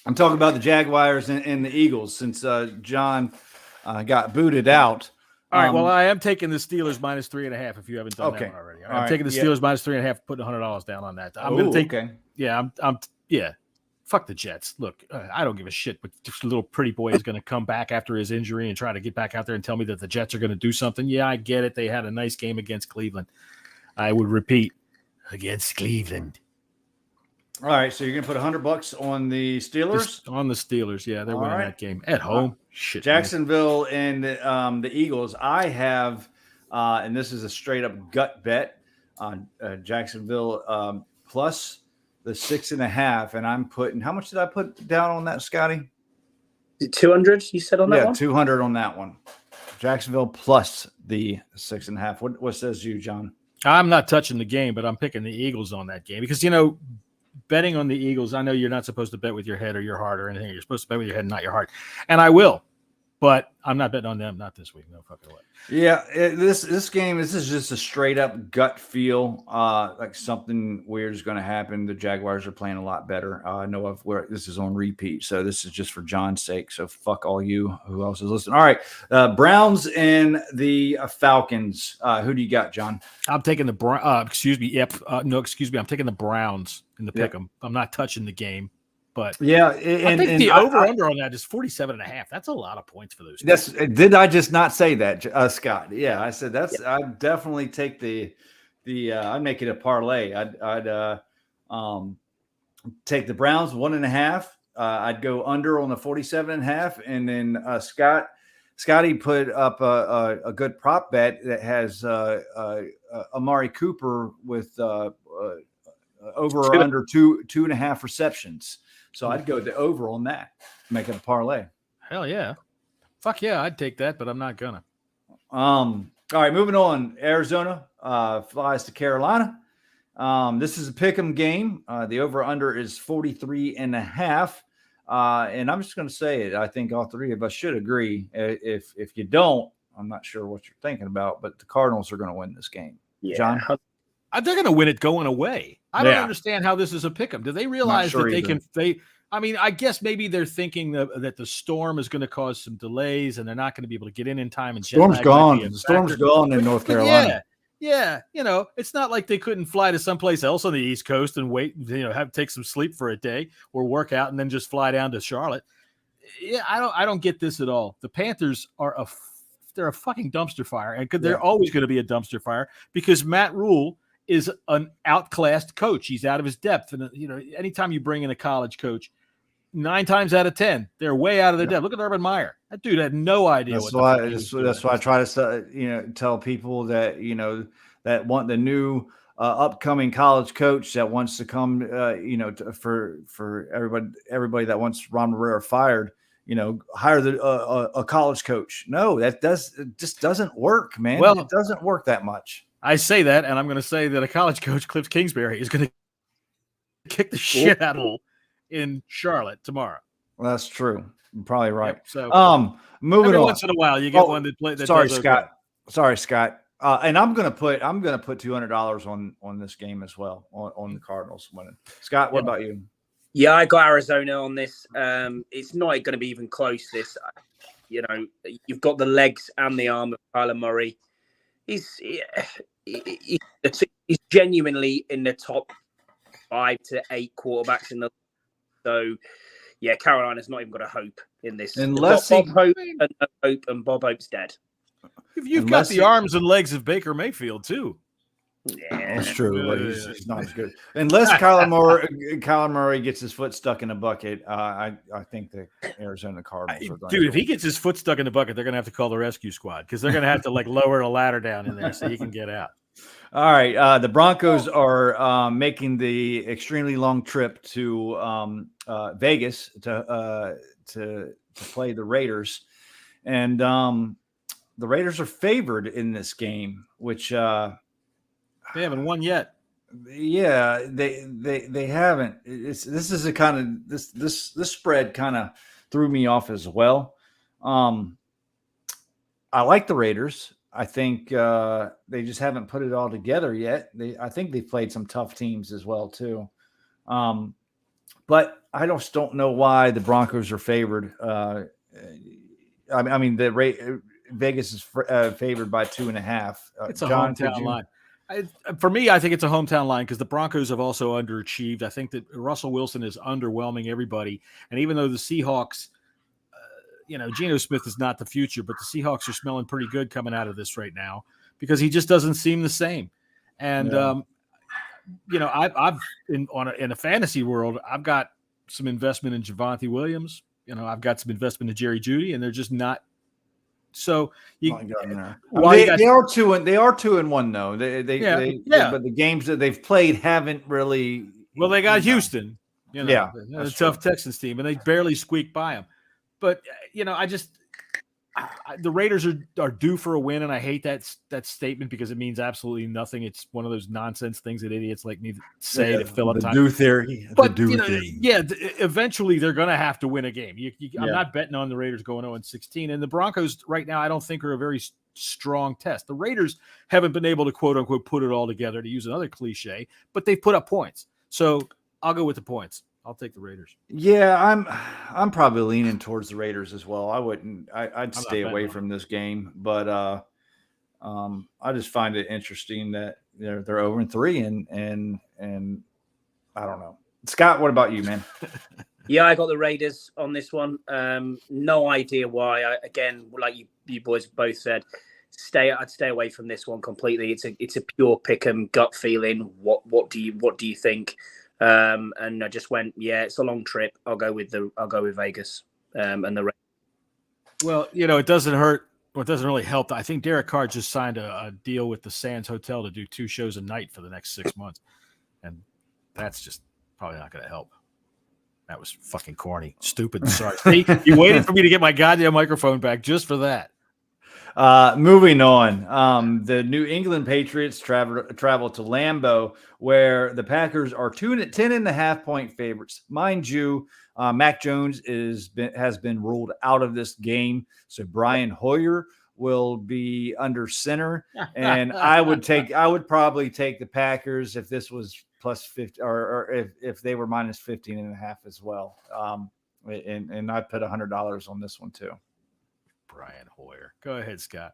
I'm talking about the Jaguars and the Eagles since John got booted out. All right. Well, I am taking the Steelers minus 3.5 if you haven't done that one already. I'm taking the Steelers minus 3.5, putting $100 down on that. I'm going to take. Okay. Yeah. Yeah. Fuck the Jets. Look, I don't give a shit, but this little pretty boy is going to come back after his injury and try to get back out there and tell me that the Jets are going to do something. Yeah, I get it. They had a nice game against Cleveland. I would repeat, against Cleveland. All right, so you're going to put $100 on the Steelers? On the Steelers, yeah. They're winning that game at home. Shit, Jacksonville and the Eagles. I have, and this is a straight-up gut bet on Jacksonville plus the 6.5, and I'm putting – how much did I put down on that, Scotty? 200 you said on that one? 200 on that one. Jacksonville plus the 6.5. What says you, John? I'm not touching the game, but I'm picking the Eagles on that game because, betting on the Eagles, I know you're not supposed to bet with your head or your heart or anything. You're supposed to bet with your head and not your heart. And I will, but I'm not betting on them. Not this week. No fucking way. Yeah, this game, this is just a straight up gut feel. Like something weird is going to happen. The Jaguars are playing a lot better. I know this is on repeat, so this is just for John's sake. So fuck all you. Who else is listening? All right, Browns and the Falcons. Who do you got, John? I'm taking the excuse me. Yep. No, excuse me. I'm taking the Browns in the pick 'em. I'm not touching the game. But yeah, I think the over-under on that is 47.5. That's a lot of points for those. Did I just not say that, Scott? Yeah, I said that's. Yeah. I'd definitely take the. I'd make it a parlay. I'd take the Browns 1.5. I'd go under on the 47.5, and then Scotty put up a good prop bet that has Amari Cooper with over or under 2.5 receptions. So I'd go the over on that, make it a parlay. Hell yeah. Fuck yeah, I'd take that, but I'm not gonna. All right, moving on. Arizona flies to Carolina. This is a pick'em game. The over-under is 43.5. And I'm just going to say it. I think all three of us should agree. If you don't, I'm not sure what you're thinking about, but the Cardinals are going to win this game. Yeah. John? They're going to win it going away. I don't understand how this is a pick'em. Do they realize that they can? I mean, I guess maybe they're thinking that the storm is going to cause some delays, and they're not going to be able to get in time. And storm's gone. The storm's gone in North Carolina. Yeah. It's not like they couldn't fly to someplace else on the East Coast and wait. Take some sleep for a day or work out, and then just fly down to Charlotte. Yeah, I don't get this at all. The Panthers are they're a fucking dumpster fire, and they're always going to be a dumpster fire because Matt Rule is an outclassed coach. He's out of his depth. And, anytime you bring in a college coach, 9 times out of 10, they're way out of their depth. Look at Urban Meyer. That dude had no idea. That's why I try to, tell people that, that want the new upcoming college coach that wants to come, for everybody that wants Ron Rivera fired, hire a college coach. No, it just doesn't work, man. Well, it doesn't work that much. I say that, and I'm going to say that a college coach, Cliff Kingsbury, is going to kick the shit out of in Charlotte tomorrow. Well, that's true. You're probably right. Yep, so, moving every on. once in a while, you get one that plays. Sorry, Scott. Sorry, Scott. And I'm gonna put $200 on this game as well on the Cardinals winning. Scott, what about you? Yeah, I got Arizona on this. It's not going to be even close. This, you've got the legs and the arm of Kyler Murray. He's genuinely in the top 5 to 8 quarterbacks in the. So, yeah, Carolina's not even got a hope in this. Unless Bob Hope and Bob Hope's dead. You've got the arms and legs of Baker Mayfield too. Yeah, that's true. But he's not as good. Unless Kyler Murray gets his foot stuck in a bucket, I think the Arizona Cardinals are going. Dude, if he gets his foot stuck in the bucket, they're going to have to call the rescue squad because they're going to have to lower the ladder down in there so he can get out. All right, the Broncos are making the extremely long trip to Vegas to play the Raiders, and the Raiders are favored in this game, which. They haven't won yet. Yeah, they haven't. This is a kind of this spread kind of threw me off as well. I like the Raiders. I think they just haven't put it all together yet. I think they've played some tough teams as well too. But I just don't know why the Broncos are favored. I mean, Vegas is favored by 2.5. It's a hometown line. For me, I think it's a hometown line because the Broncos have also underachieved. I think that Russell Wilson is underwhelming everybody. And even though the Seahawks, Geno Smith is not the future, but the Seahawks are smelling pretty good coming out of this right now because he just doesn't seem the same. And, I've in a fantasy world, I've got some investment in Javonte Williams. I've got some investment in Jerry Jeudy, and they're just not. So they are 2-1 though. But the games that they've played haven't really. Well, they got Houston, a tough Texans team, and they barely squeaked by them. But the Raiders are due for a win, and I hate that statement because it means absolutely nothing. It's one of those nonsense things that idiots like me say to fill up time. The due theory. But eventually they're going to have to win a game. I'm not betting on the Raiders going 0-16, and the Broncos right now I don't think are a very strong test. The Raiders haven't been able to quote unquote put it all together, to use another cliche, but they've put up points. So I'll go with the points. I'll take the Raiders. Yeah, I'm probably leaning towards the Raiders as well. I'd stay away from this game, but I just find it interesting that they're 0-3 and I don't know. Scott, what about you, man? Yeah, I got the Raiders on this one. No idea why. Again, like you boys both said, I'd stay away from this one completely. It's a pure pick 'em gut feeling. What do you think? And I just went, it's a long trip. I'll go with Vegas and the Raiders. Well, it doesn't hurt. Well, it doesn't really help. I think Derek Carr just signed a deal with the Sands Hotel to do 2 shows a night for the next 6 months, and that's just probably not going to help. That was fucking corny, stupid. Sorry. See, you waited for me to get my goddamn microphone back just for that. Moving on, the New England Patriots travel to Lambeau, where the Packers are 10.5-point favorites. Mind you, Mac Jones has been ruled out of this game, so Brian Hoyer will be under center, and I would probably take the Packers if this was plus 50, or if they were minus 15.5 as well. And I put $100 on this one too. Brian Hoyer. Go ahead, Scott.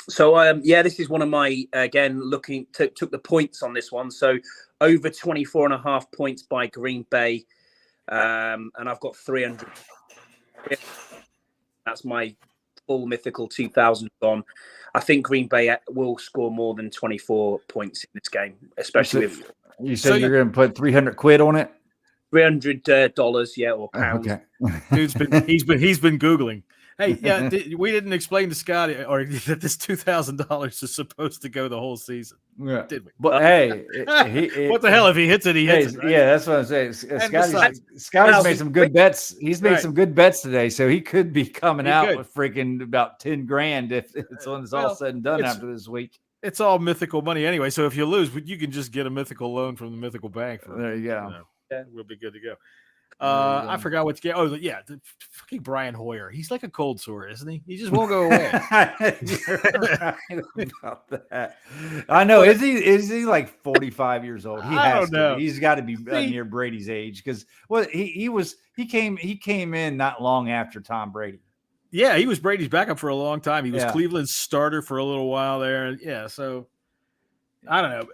So, this is one of my, again, took the points on this one. So over 24.5 points by Green Bay. And I've got 300. That's my full mythical 2000 on. I think Green Bay will score more than 24 points in this game, especially if you said you're going to put $300 on it. $300, or pounds. Okay. Dude's he's been Googling. Hey, we didn't explain to Scott or that this $2,000 is supposed to go the whole season, did we? But hey, what the hell? If he hits it, he hits it. Right? Yeah, that's what I'm saying. Scotty's made some good bets. He's made some good bets today, so he could be coming out with freaking about $10,000 if it's all said and done after this week. It's all mythical money anyway. So if you lose, you can just get a mythical loan from the mythical bank. There you go. We'll be good to go. I forgot what to get. Oh, yeah, the fucking Brian Hoyer. He's like a cold sore, isn't he? He just won't go away. You're right about that. I know. Is he like 45 years old? He has to. He's got to be near Brady's age because he came in not long after Tom Brady. Yeah, he was Brady's backup for a long time. He was Cleveland's starter for a little while there. Yeah, so I don't know.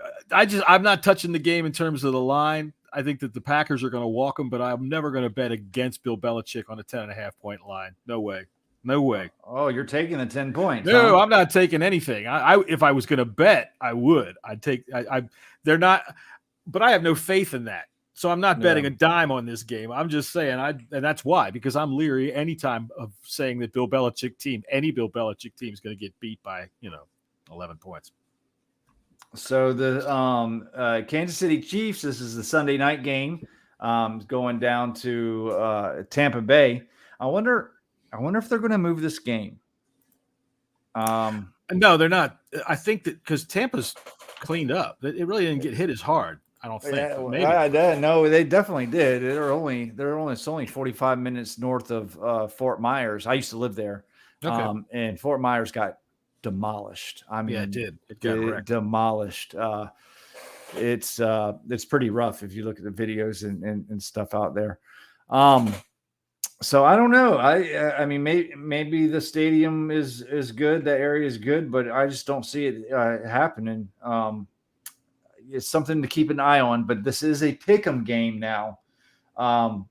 I'm not touching the game in terms of the line. I think that the Packers are going to walk them, but I'm never going to bet against Bill Belichick on a 10.5-point line. No way. Oh, you're taking the 10 points. No, I'm not taking anything. If I was going to bet, I would. They're not, but I have no faith in that. So I'm not betting a dime on this game. I'm just saying, and that's why, because I'm leery anytime of saying that any Bill Belichick team is going to get beat by, 11 points. So the Kansas City Chiefs, this is the Sunday night game, going down to Tampa Bay. I wonder if they're going to move this game. No, they're not. I think that because Tampa's cleaned up. It really didn't get hit as hard. I don't think. Yeah, Maybe. no, they definitely did. It's only 45 minutes north of Fort Myers. I used to live there. Okay. And Fort Myers got demolished. I mean, Yeah, it did. It got wrecked. Demolished. It's pretty rough if you look at the videos and stuff out there. So I don't know. I mean, maybe the stadium is good. That area is good, but I just don't see it happening. It's something to keep an eye on, but this is a pick'em game now. I'm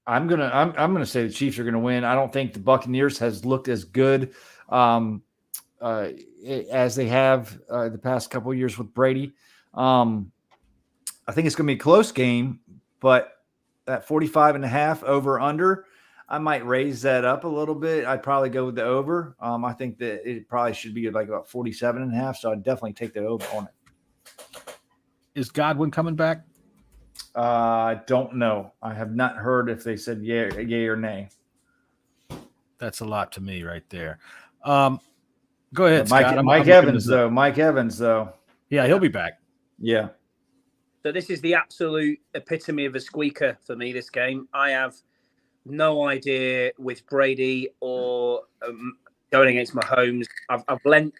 gonna say the Chiefs are gonna win. I don't think the Buccaneers has looked as good as they have the past couple of years with Brady. I think it's gonna be a close game, but that 45.5 over under, I might raise that up a little bit. I'd probably go with the over. I think that it probably should be like about 47.5. So I'd definitely take the over on it. Is Godwin coming back? I don't know. I have not heard if they said yay or nay. That's a lot to me right there. Go ahead, Scott. Mike Evans, though. Yeah, he'll be back. Yeah. So this is the absolute epitome of a squeaker for me, this game. I have no idea with Brady or going against Mahomes. I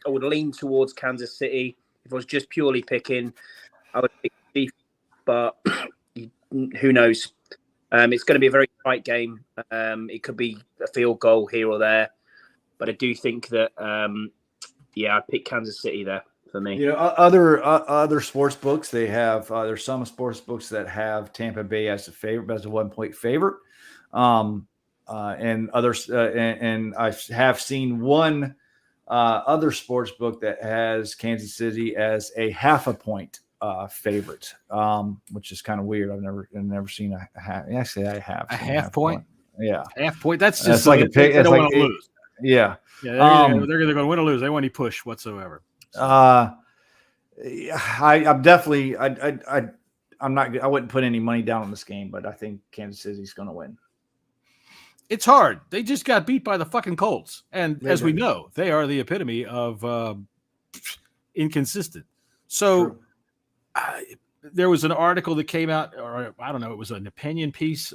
would lean towards Kansas City. If I was just purely picking, I would pick Chiefs, but who knows? It's going to be a very tight game. It could be a field goal here or there, but I do think that, I'd pick Kansas City there for me. You know, other sports books, they have there's some sports books that have Tampa Bay as a favorite, as a 1-point favorite. And others, and I have seen one other sports book that has Kansas City as a 0.5 point favorite, which is kind of weird. I've never seen a half. Actually, I have a half point. Yeah, half point. That's just like a pick. They don't want to lose. Yeah, they're either going to win or lose. They want any push whatsoever. I'm definitely. I'm not. I wouldn't put any money down on this game, but I think Kansas City's going to win. It's hard. They just got beat by the fucking Colts. And as we know, they are the epitome of inconsistent. So there was an article that came out, or I don't know, it was an opinion piece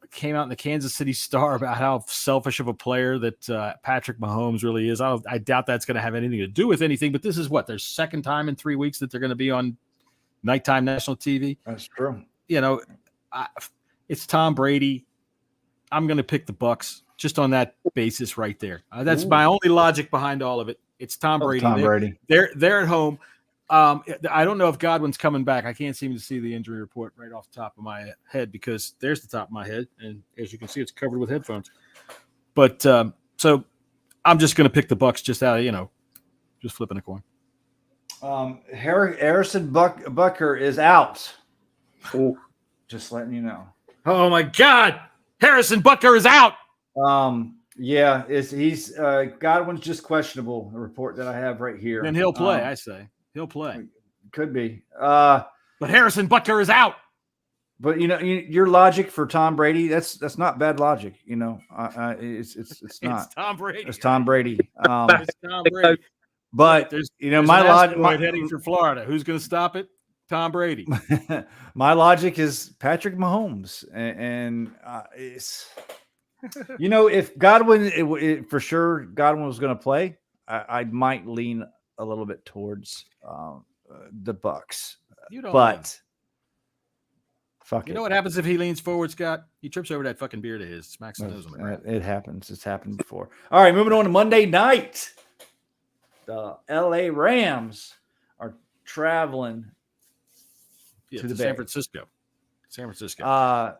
came out in the Kansas City Star about how selfish of a player that Patrick Mahomes really is. I doubt that's going to have anything to do with anything, but this is their second time in 3 weeks that they're going to be on nighttime national TV. That's true. You know, it's Tom Brady. I'm going to pick the Bucs just on that basis right there. That's my only logic behind all of it. It's Tom Brady. Brady. They're at home. I don't know if Godwin's coming back. I can't seem to see the injury report right off the top of my head because there's the top of my head, and as you can see, it's covered with headphones. But so I'm just going to pick the Bucs just out of just flipping a coin. Harrison Butker is out. Ooh, just letting you know. Oh my God, Harrison Butker is out. Yeah, he's Godwin's just questionable. The report that I have right here. And he'll play. I say he'll play. Could be. But Harrison Butker is out. But your logic for Tom Brady, that's not bad logic. It's not. It's Tom Brady. It's Tom Brady. It's Tom Brady. But there's my logic heading for Florida. Who's going to stop it? Tom Brady. My logic is Patrick Mahomes, and it's if Godwin for sure Godwin was going to play, I might lean a little bit towards the Bucs. Fuck you know what happens if he leans forward, Scott? He trips over that fucking beard of his, smacks his nose on the ground. It happens. It's happened before. All right, moving on to Monday night. The LA Rams are traveling to San Francisco. 49ers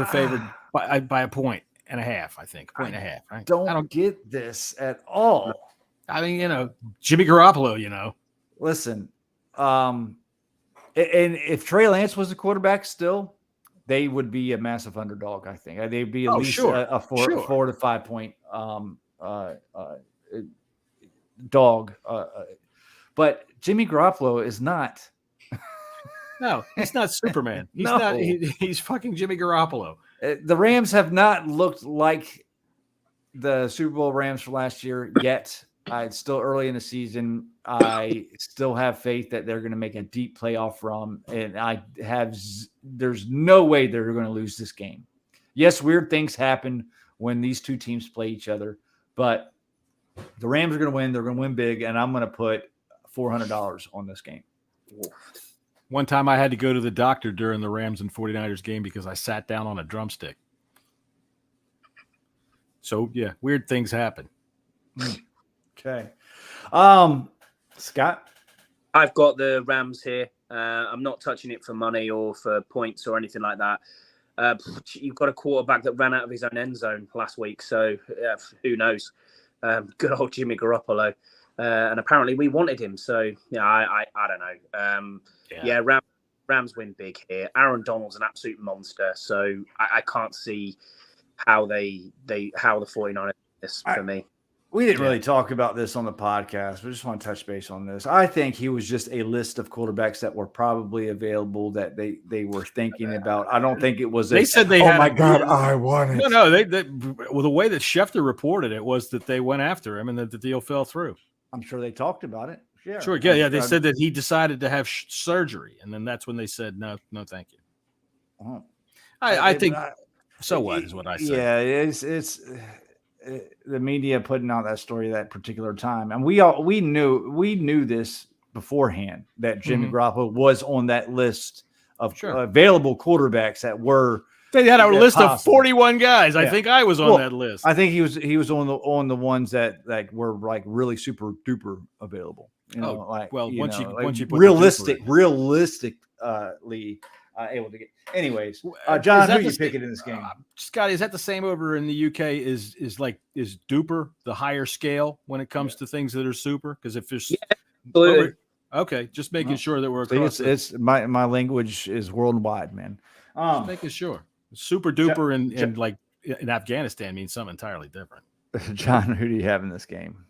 are favored by 1.5 points, I think. 1.5. Right? I don't get this at all. I mean, Jimmy Garoppolo, Listen, and if Trey Lance was the quarterback still, they would be a massive underdog, I think. They'd be at least a 4 to 5 point dog. But Jimmy Garoppolo is not. No, he's not Superman. He's not. He's fucking Jimmy Garoppolo. The Rams have not looked like the Super Bowl Rams from last year yet. It's still early in the season. I still have faith that they're going to make a deep playoff run, and there's no way they're going to lose this game. Yes, weird things happen when these two teams play each other, but the Rams are going to win. They're going to win big, and I'm going to put $400 on this game. One time I had to go to the doctor during the Rams and 49ers game because I sat down on a drumstick. So, yeah, weird things happen. Okay. Scott? I've got the Rams here. I'm not touching it for money or for points or anything like that. You've got a quarterback that ran out of his own end zone last week, so who knows? Good old Jimmy Garoppolo. And apparently we wanted him, so yeah, I don't know. Rams win big here. Aaron Donald's an absolute monster, so I can't see how the 49ers this for me. We didn't really talk about this on the podcast. We just want to touch base on this. I think he was just a list of quarterbacks that were probably available that they were thinking about. I don't think it was. They said they had. Oh my God, I want it. No. Well, the way that Schefter reported it was that they went after him and that the deal fell through. I'm sure they talked about it. Yeah, sure. Yeah. They said that he decided to have surgery, and then that's when they said no, thank you. Uh-huh. I think. So what is what I say? Yeah, it's the media putting out that story that particular time, and we knew this beforehand that Jimmy Garoppolo was on that list of available quarterbacks that were. They had a list possible. Of 41 guys. I think I was on that list. I think he was on the ones that like were like really super duper available. You know, once you put realistically able to get. Anyways, John, who are you picking in this game? Scotty, is that the same over in the UK? Is duper the higher scale when it comes to things that are super? Because if there's okay, just making sure that we're across. It's my language is worldwide, man. Just making sure. Super duper and like in Afghanistan means something entirely different. John, who do you have in this game?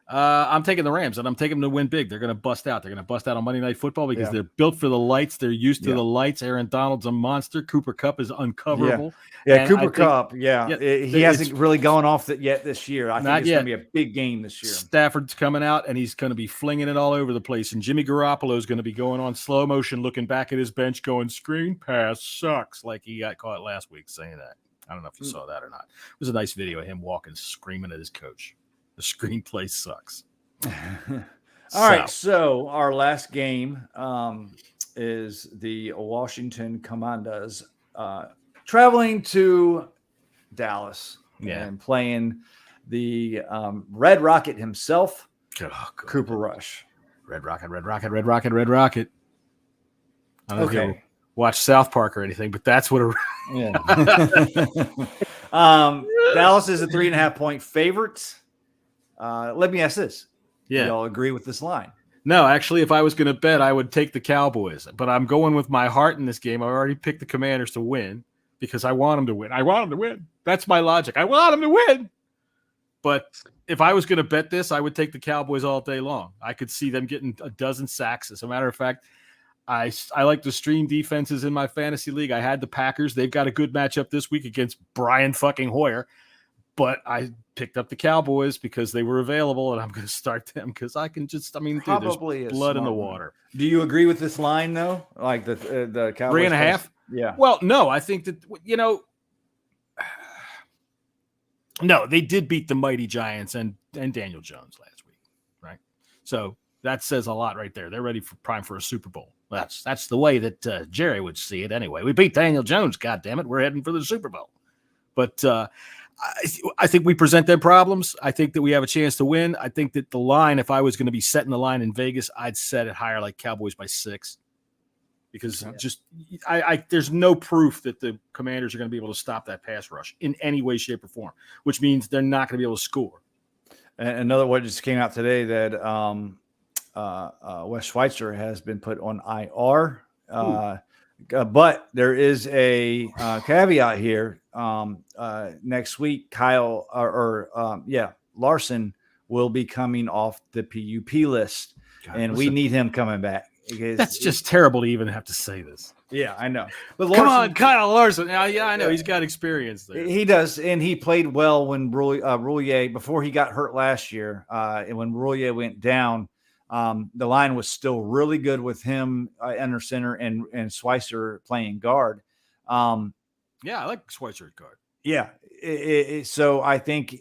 I'm taking the Rams, and I'm taking them to win big. They're going to bust out. They're going to bust out on Monday Night Football because they're built for the lights. They're used to the lights. Aaron Donald's a monster. Cooper Kupp is uncoverable. Yeah, Cooper Kupp. Yeah, he hasn't really gone off yet this year. I think it's going to be a big game this year. Stafford's coming out, and he's going to be flinging it all over the place. And Jimmy Garoppolo is going to be going on slow motion, looking back at his bench, going, "Screen pass sucks," like he got caught last week saying that. I don't know if you saw that or not. It was a nice video of him walking, screaming at his coach. The screenplay sucks. All right, so our last game is the Washington Commanders traveling to Dallas and playing the Red Rocket himself, Cooper Rush. Red Rocket. I don't know if you watch South Park or anything, but that's what Dallas is a 3.5-point favorite. Let me ask this. Yeah. Do y'all agree with this line? No, actually, if I was going to bet, I would take the Cowboys. But I'm going with my heart in this game. I already picked the Commanders to win because I want them to win. That's my logic. I want them to win. But if I was going to bet this, I would take the Cowboys all day long. I could see them getting a dozen sacks. As a matter of fact, I like the stream defenses in my fantasy league. I had the Packers. They've got a good matchup this week against Brian fucking Hoyer. But I picked up the Cowboys because they were available, and I'm going to start them because I can just, dude, there's blood in the water. Do you agree with this line, though? Like the Cowboys? 3.5? Yeah. Well, no, I think that, no, they did beat the mighty Giants and Daniel Jones last week, right? So that says a lot right there. They're ready for prime for a Super Bowl. That's the way that Jerry would see it anyway. We beat Daniel Jones, goddammit. We're heading for the Super Bowl. But I think we present them problems. I think that we have a chance to win. I think that the line, if I was going to be setting the line in Vegas, I'd set it higher, like Cowboys by 6. Because there's no proof that the Commanders are going to be able to stop that pass rush in any way, shape, or form, which means they're not going to be able to score. And another one just came out today that Wes Schweitzer has been put on IR. But there is a caveat here. Next week, Larson will be coming off the PUP list, and we need him coming back. That's just terrible to even have to say this. Yeah, I know. But Come on, Kyle Larson. Yeah, I know. He's got experience there. He does, and he played well when Roulier, before he got hurt last year, and when Roulier went down, the line was still really good with him under center and Schweitzer playing guard. Yeah, I like Schweitzer at guard. Yeah. So I think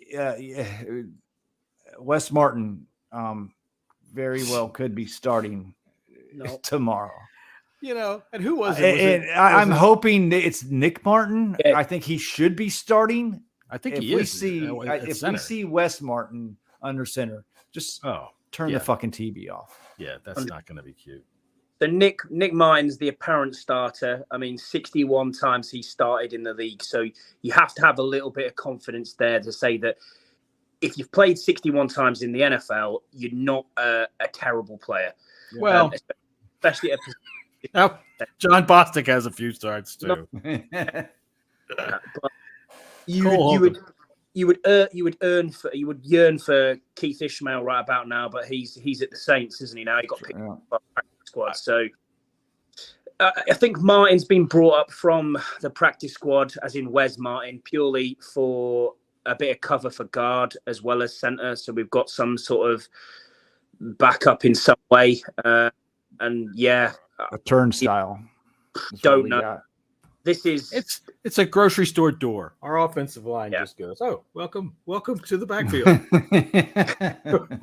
Wes Martin very well could be starting tomorrow. And who was it? I'm hoping it's Nick Martin. Yeah. I think he should be starting. I think if he we is. see if we see Wes Martin under center, just turn the fucking TV off. Yeah, that's not going to be cute. So Nick Martin's the apparent starter. I mean, 61 times he started in the league. So you have to have a little bit of confidence there to say that if you've played 61 times in the NFL, you're not a terrible player. Well, especially at John Bostic has a few starts too. But you would yearn for Keith Ishmael right about now, but he's at the Saints, isn't he? Now he got picked up by the practice squad. So I think Martin's been brought up from the practice squad, as in Wes Martin, purely for a bit of cover for guard as well as center. So we've got some sort of backup in some way. And yeah, a turnstile. Don't know. This is it's a grocery store door. Our offensive line just goes, welcome to the backfield.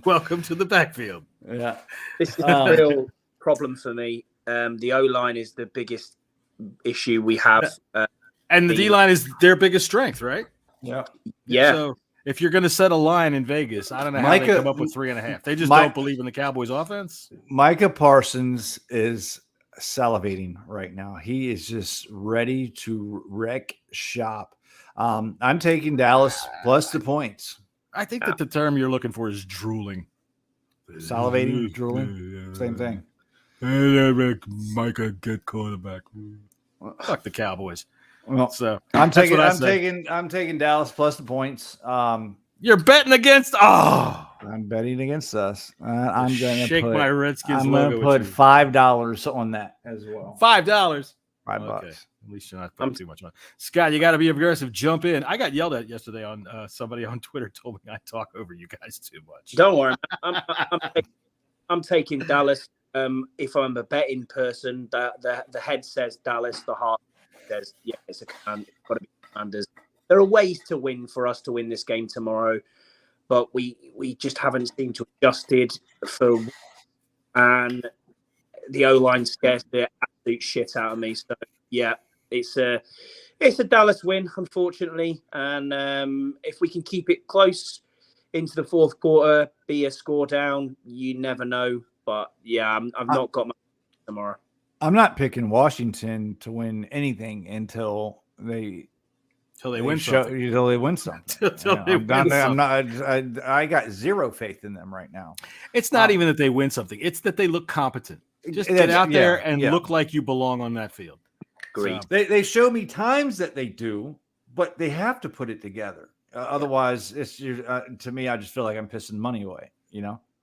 Welcome to the backfield. Yeah. This is a real problem for me. The O-line is the biggest issue we have. And the D-line is their biggest strength, right? Yeah. Yeah. So if you're going to set a line in Vegas, I don't know how they come up with 3.5. They just don't believe in the Cowboys offense. Micah Parsons is salivating right now. He is just ready to wreck shop. I'm taking Dallas plus the points. I think that the term you're looking for is drooling. Salivating, drooling, same thing. Micah get quarterback. Fuck the Cowboys. Well, so I'm taking Dallas plus the points. You're betting against. I'm betting against us. I'm gonna shake my Redskins. I'm gonna put $5 on that as well. $5. $5. Okay. At least you're not putting too much on. Scott, you got to be aggressive. Jump in. I got yelled at yesterday on somebody on Twitter told me I talk over you guys too much. Don't worry. I'm taking Dallas. If I'm a betting person, the head says Dallas, the heart says it's a Commanders. It's got to be Commanders. There are ways to win for us to win this game tomorrow, but we just haven't seemed to adjusted for, and the O-line scares the absolute shit out of me. So yeah, it's a Dallas win, unfortunately, and if we can keep it close into the fourth quarter, be a score down, you never know. But yeah, I've not got my tomorrow. I'm not picking Washington to win anything until they win something. I got zero faith in them right now. It's not even that they win something. It's that they look competent. Just get out there and look like you belong on that field. Agreed. So, they show me times that they do, but they have to put it together. Otherwise, it's to me. I just feel like I'm pissing money away.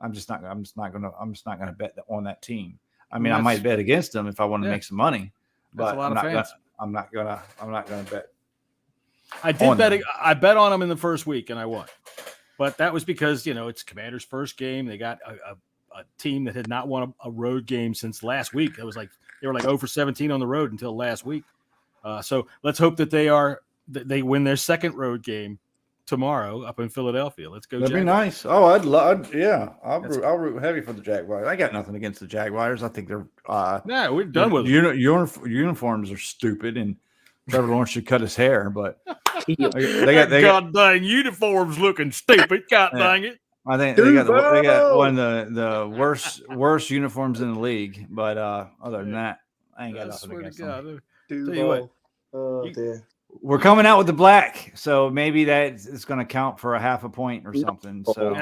I'm just not gonna bet on that team. I mean, I might bet against them if I want to make some money, but I'm not gonna bet. I did bet. I bet on them in the first week, and I won. But that was because it's Commanders' first game. They got a team that had not won a road game since last week. It was like they were like 0-17 on the road until last week. So let's hope that they win their second road game tomorrow up in Philadelphia. Let's go. That'd be nice. Oh, I'd love. Yeah, I'll root heavy for the Jaguars. I got nothing against the Jaguars. I think they're. We're done with them. Uniforms are stupid, and Trevor Lawrence should cut his hair. But they God dang uniforms looking stupid. God dang it. I think they got one of the worst uniforms in the league. But other than that, I ain't got nothing against them. Tell you what. Oh dear. We're coming out with the black, so maybe that is going to count for a half a point or something. So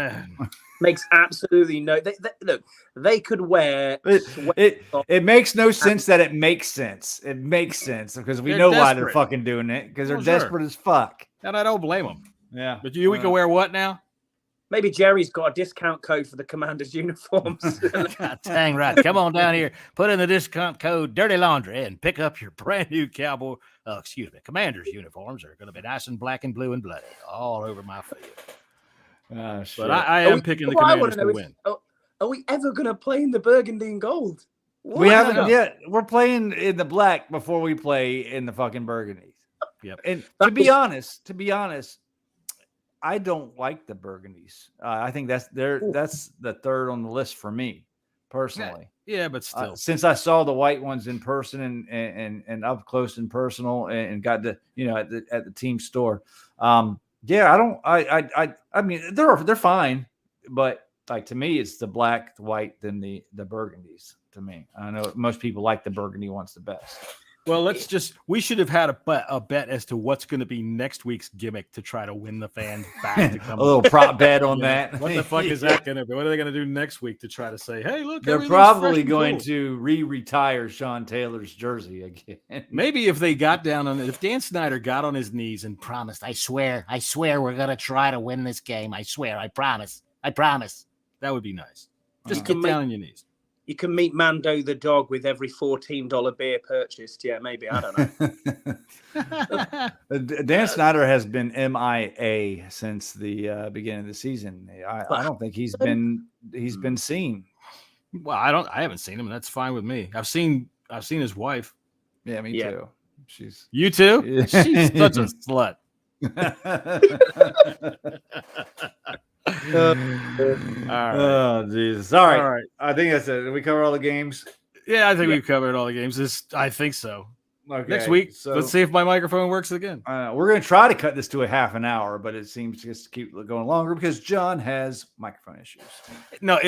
makes absolutely no. Look, they could wear. It makes no sense that it makes sense. It makes sense because we know why they're fucking doing it because they're desperate as fuck. And I don't blame them. Yeah, but we can wear what now? Maybe Jerry's got a discount code for the Commanders uniforms. God dang right. Come on down here, put in the discount code Dirty Laundry and pick up your brand new Commanders uniforms are going to be nice and black and blue and bloody all over my field. But I am picking the Commanders to win. Are we ever going to play in the burgundy and gold? What? We haven't yet. We're playing in the black before we play in the fucking burgundies. Yep. And to be honest, I don't like the burgundies. I think that's the third on the list for me personally. Yeah, but still, since I saw the white ones in person and up close and personal and got to at the team store. I mean they're fine, but like to me it's the black, the white, then the burgundies. To me, I know most people like the burgundy ones the best. Well, we should have had a bet as to what's going to be next week's gimmick to try to win the fans back to come. A little prop bet on that. What the fuck is that going to be? What are they going to do next week to try to say, hey, look, they're probably going to retire Sean Taylor's jersey again. Maybe if they got down on it, if Dan Snyder got on his knees and promised, I swear we're going to try to win this game. I swear, I promise. That would be nice. Just get down on your knees. You can meet Mando the dog with every $14 beer purchased. Yeah, maybe. I don't know. Dan Snyder has been MIA since the beginning of the season. I don't think he's been seen. Well, I haven't seen him, and that's fine with me. I've seen his wife. Yeah, me too. You too? She's such a slut. All right. Oh Jesus! All right. I think that's it. Did we cover all the games? Yeah, I think we've covered all the games. I think so. Okay. Next week, let's see if my microphone works again. We're going to try to cut this to a half an hour, but it seems to just keep going longer because John has microphone issues. No,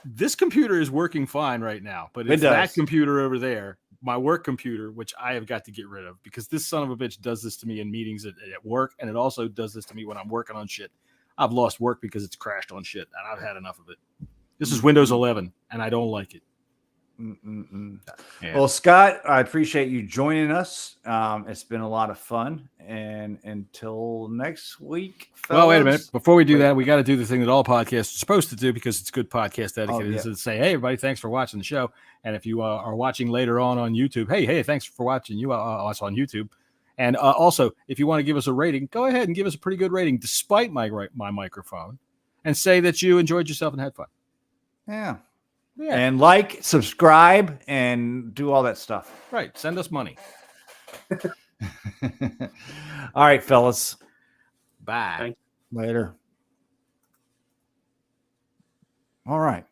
this computer is working fine right now, but it's that computer over there, my work computer, which I have got to get rid of because this son of a bitch does this to me in meetings at work, and it also does this to me when I'm working on shit. I've lost work because it's crashed on shit, and I've had enough of it. This is Windows 11, and I don't like it. Yeah. Well, Scott, I appreciate you joining us. It's been a lot of fun, and until next week, fellas. Well, wait a minute. Before we do that, we got to do the thing that all podcasts are supposed to do because it's good podcast etiquette. Is to say, hey, everybody, thanks for watching the show. And if you are watching later on YouTube, hey, thanks for watching us on YouTube. And also, if you want to give us a rating, go ahead and give us a pretty good rating, despite my microphone, and say that you enjoyed yourself and had fun. Yeah. And subscribe, and do all that stuff. Right. Send us money. All right, fellas. Bye. Later. All right.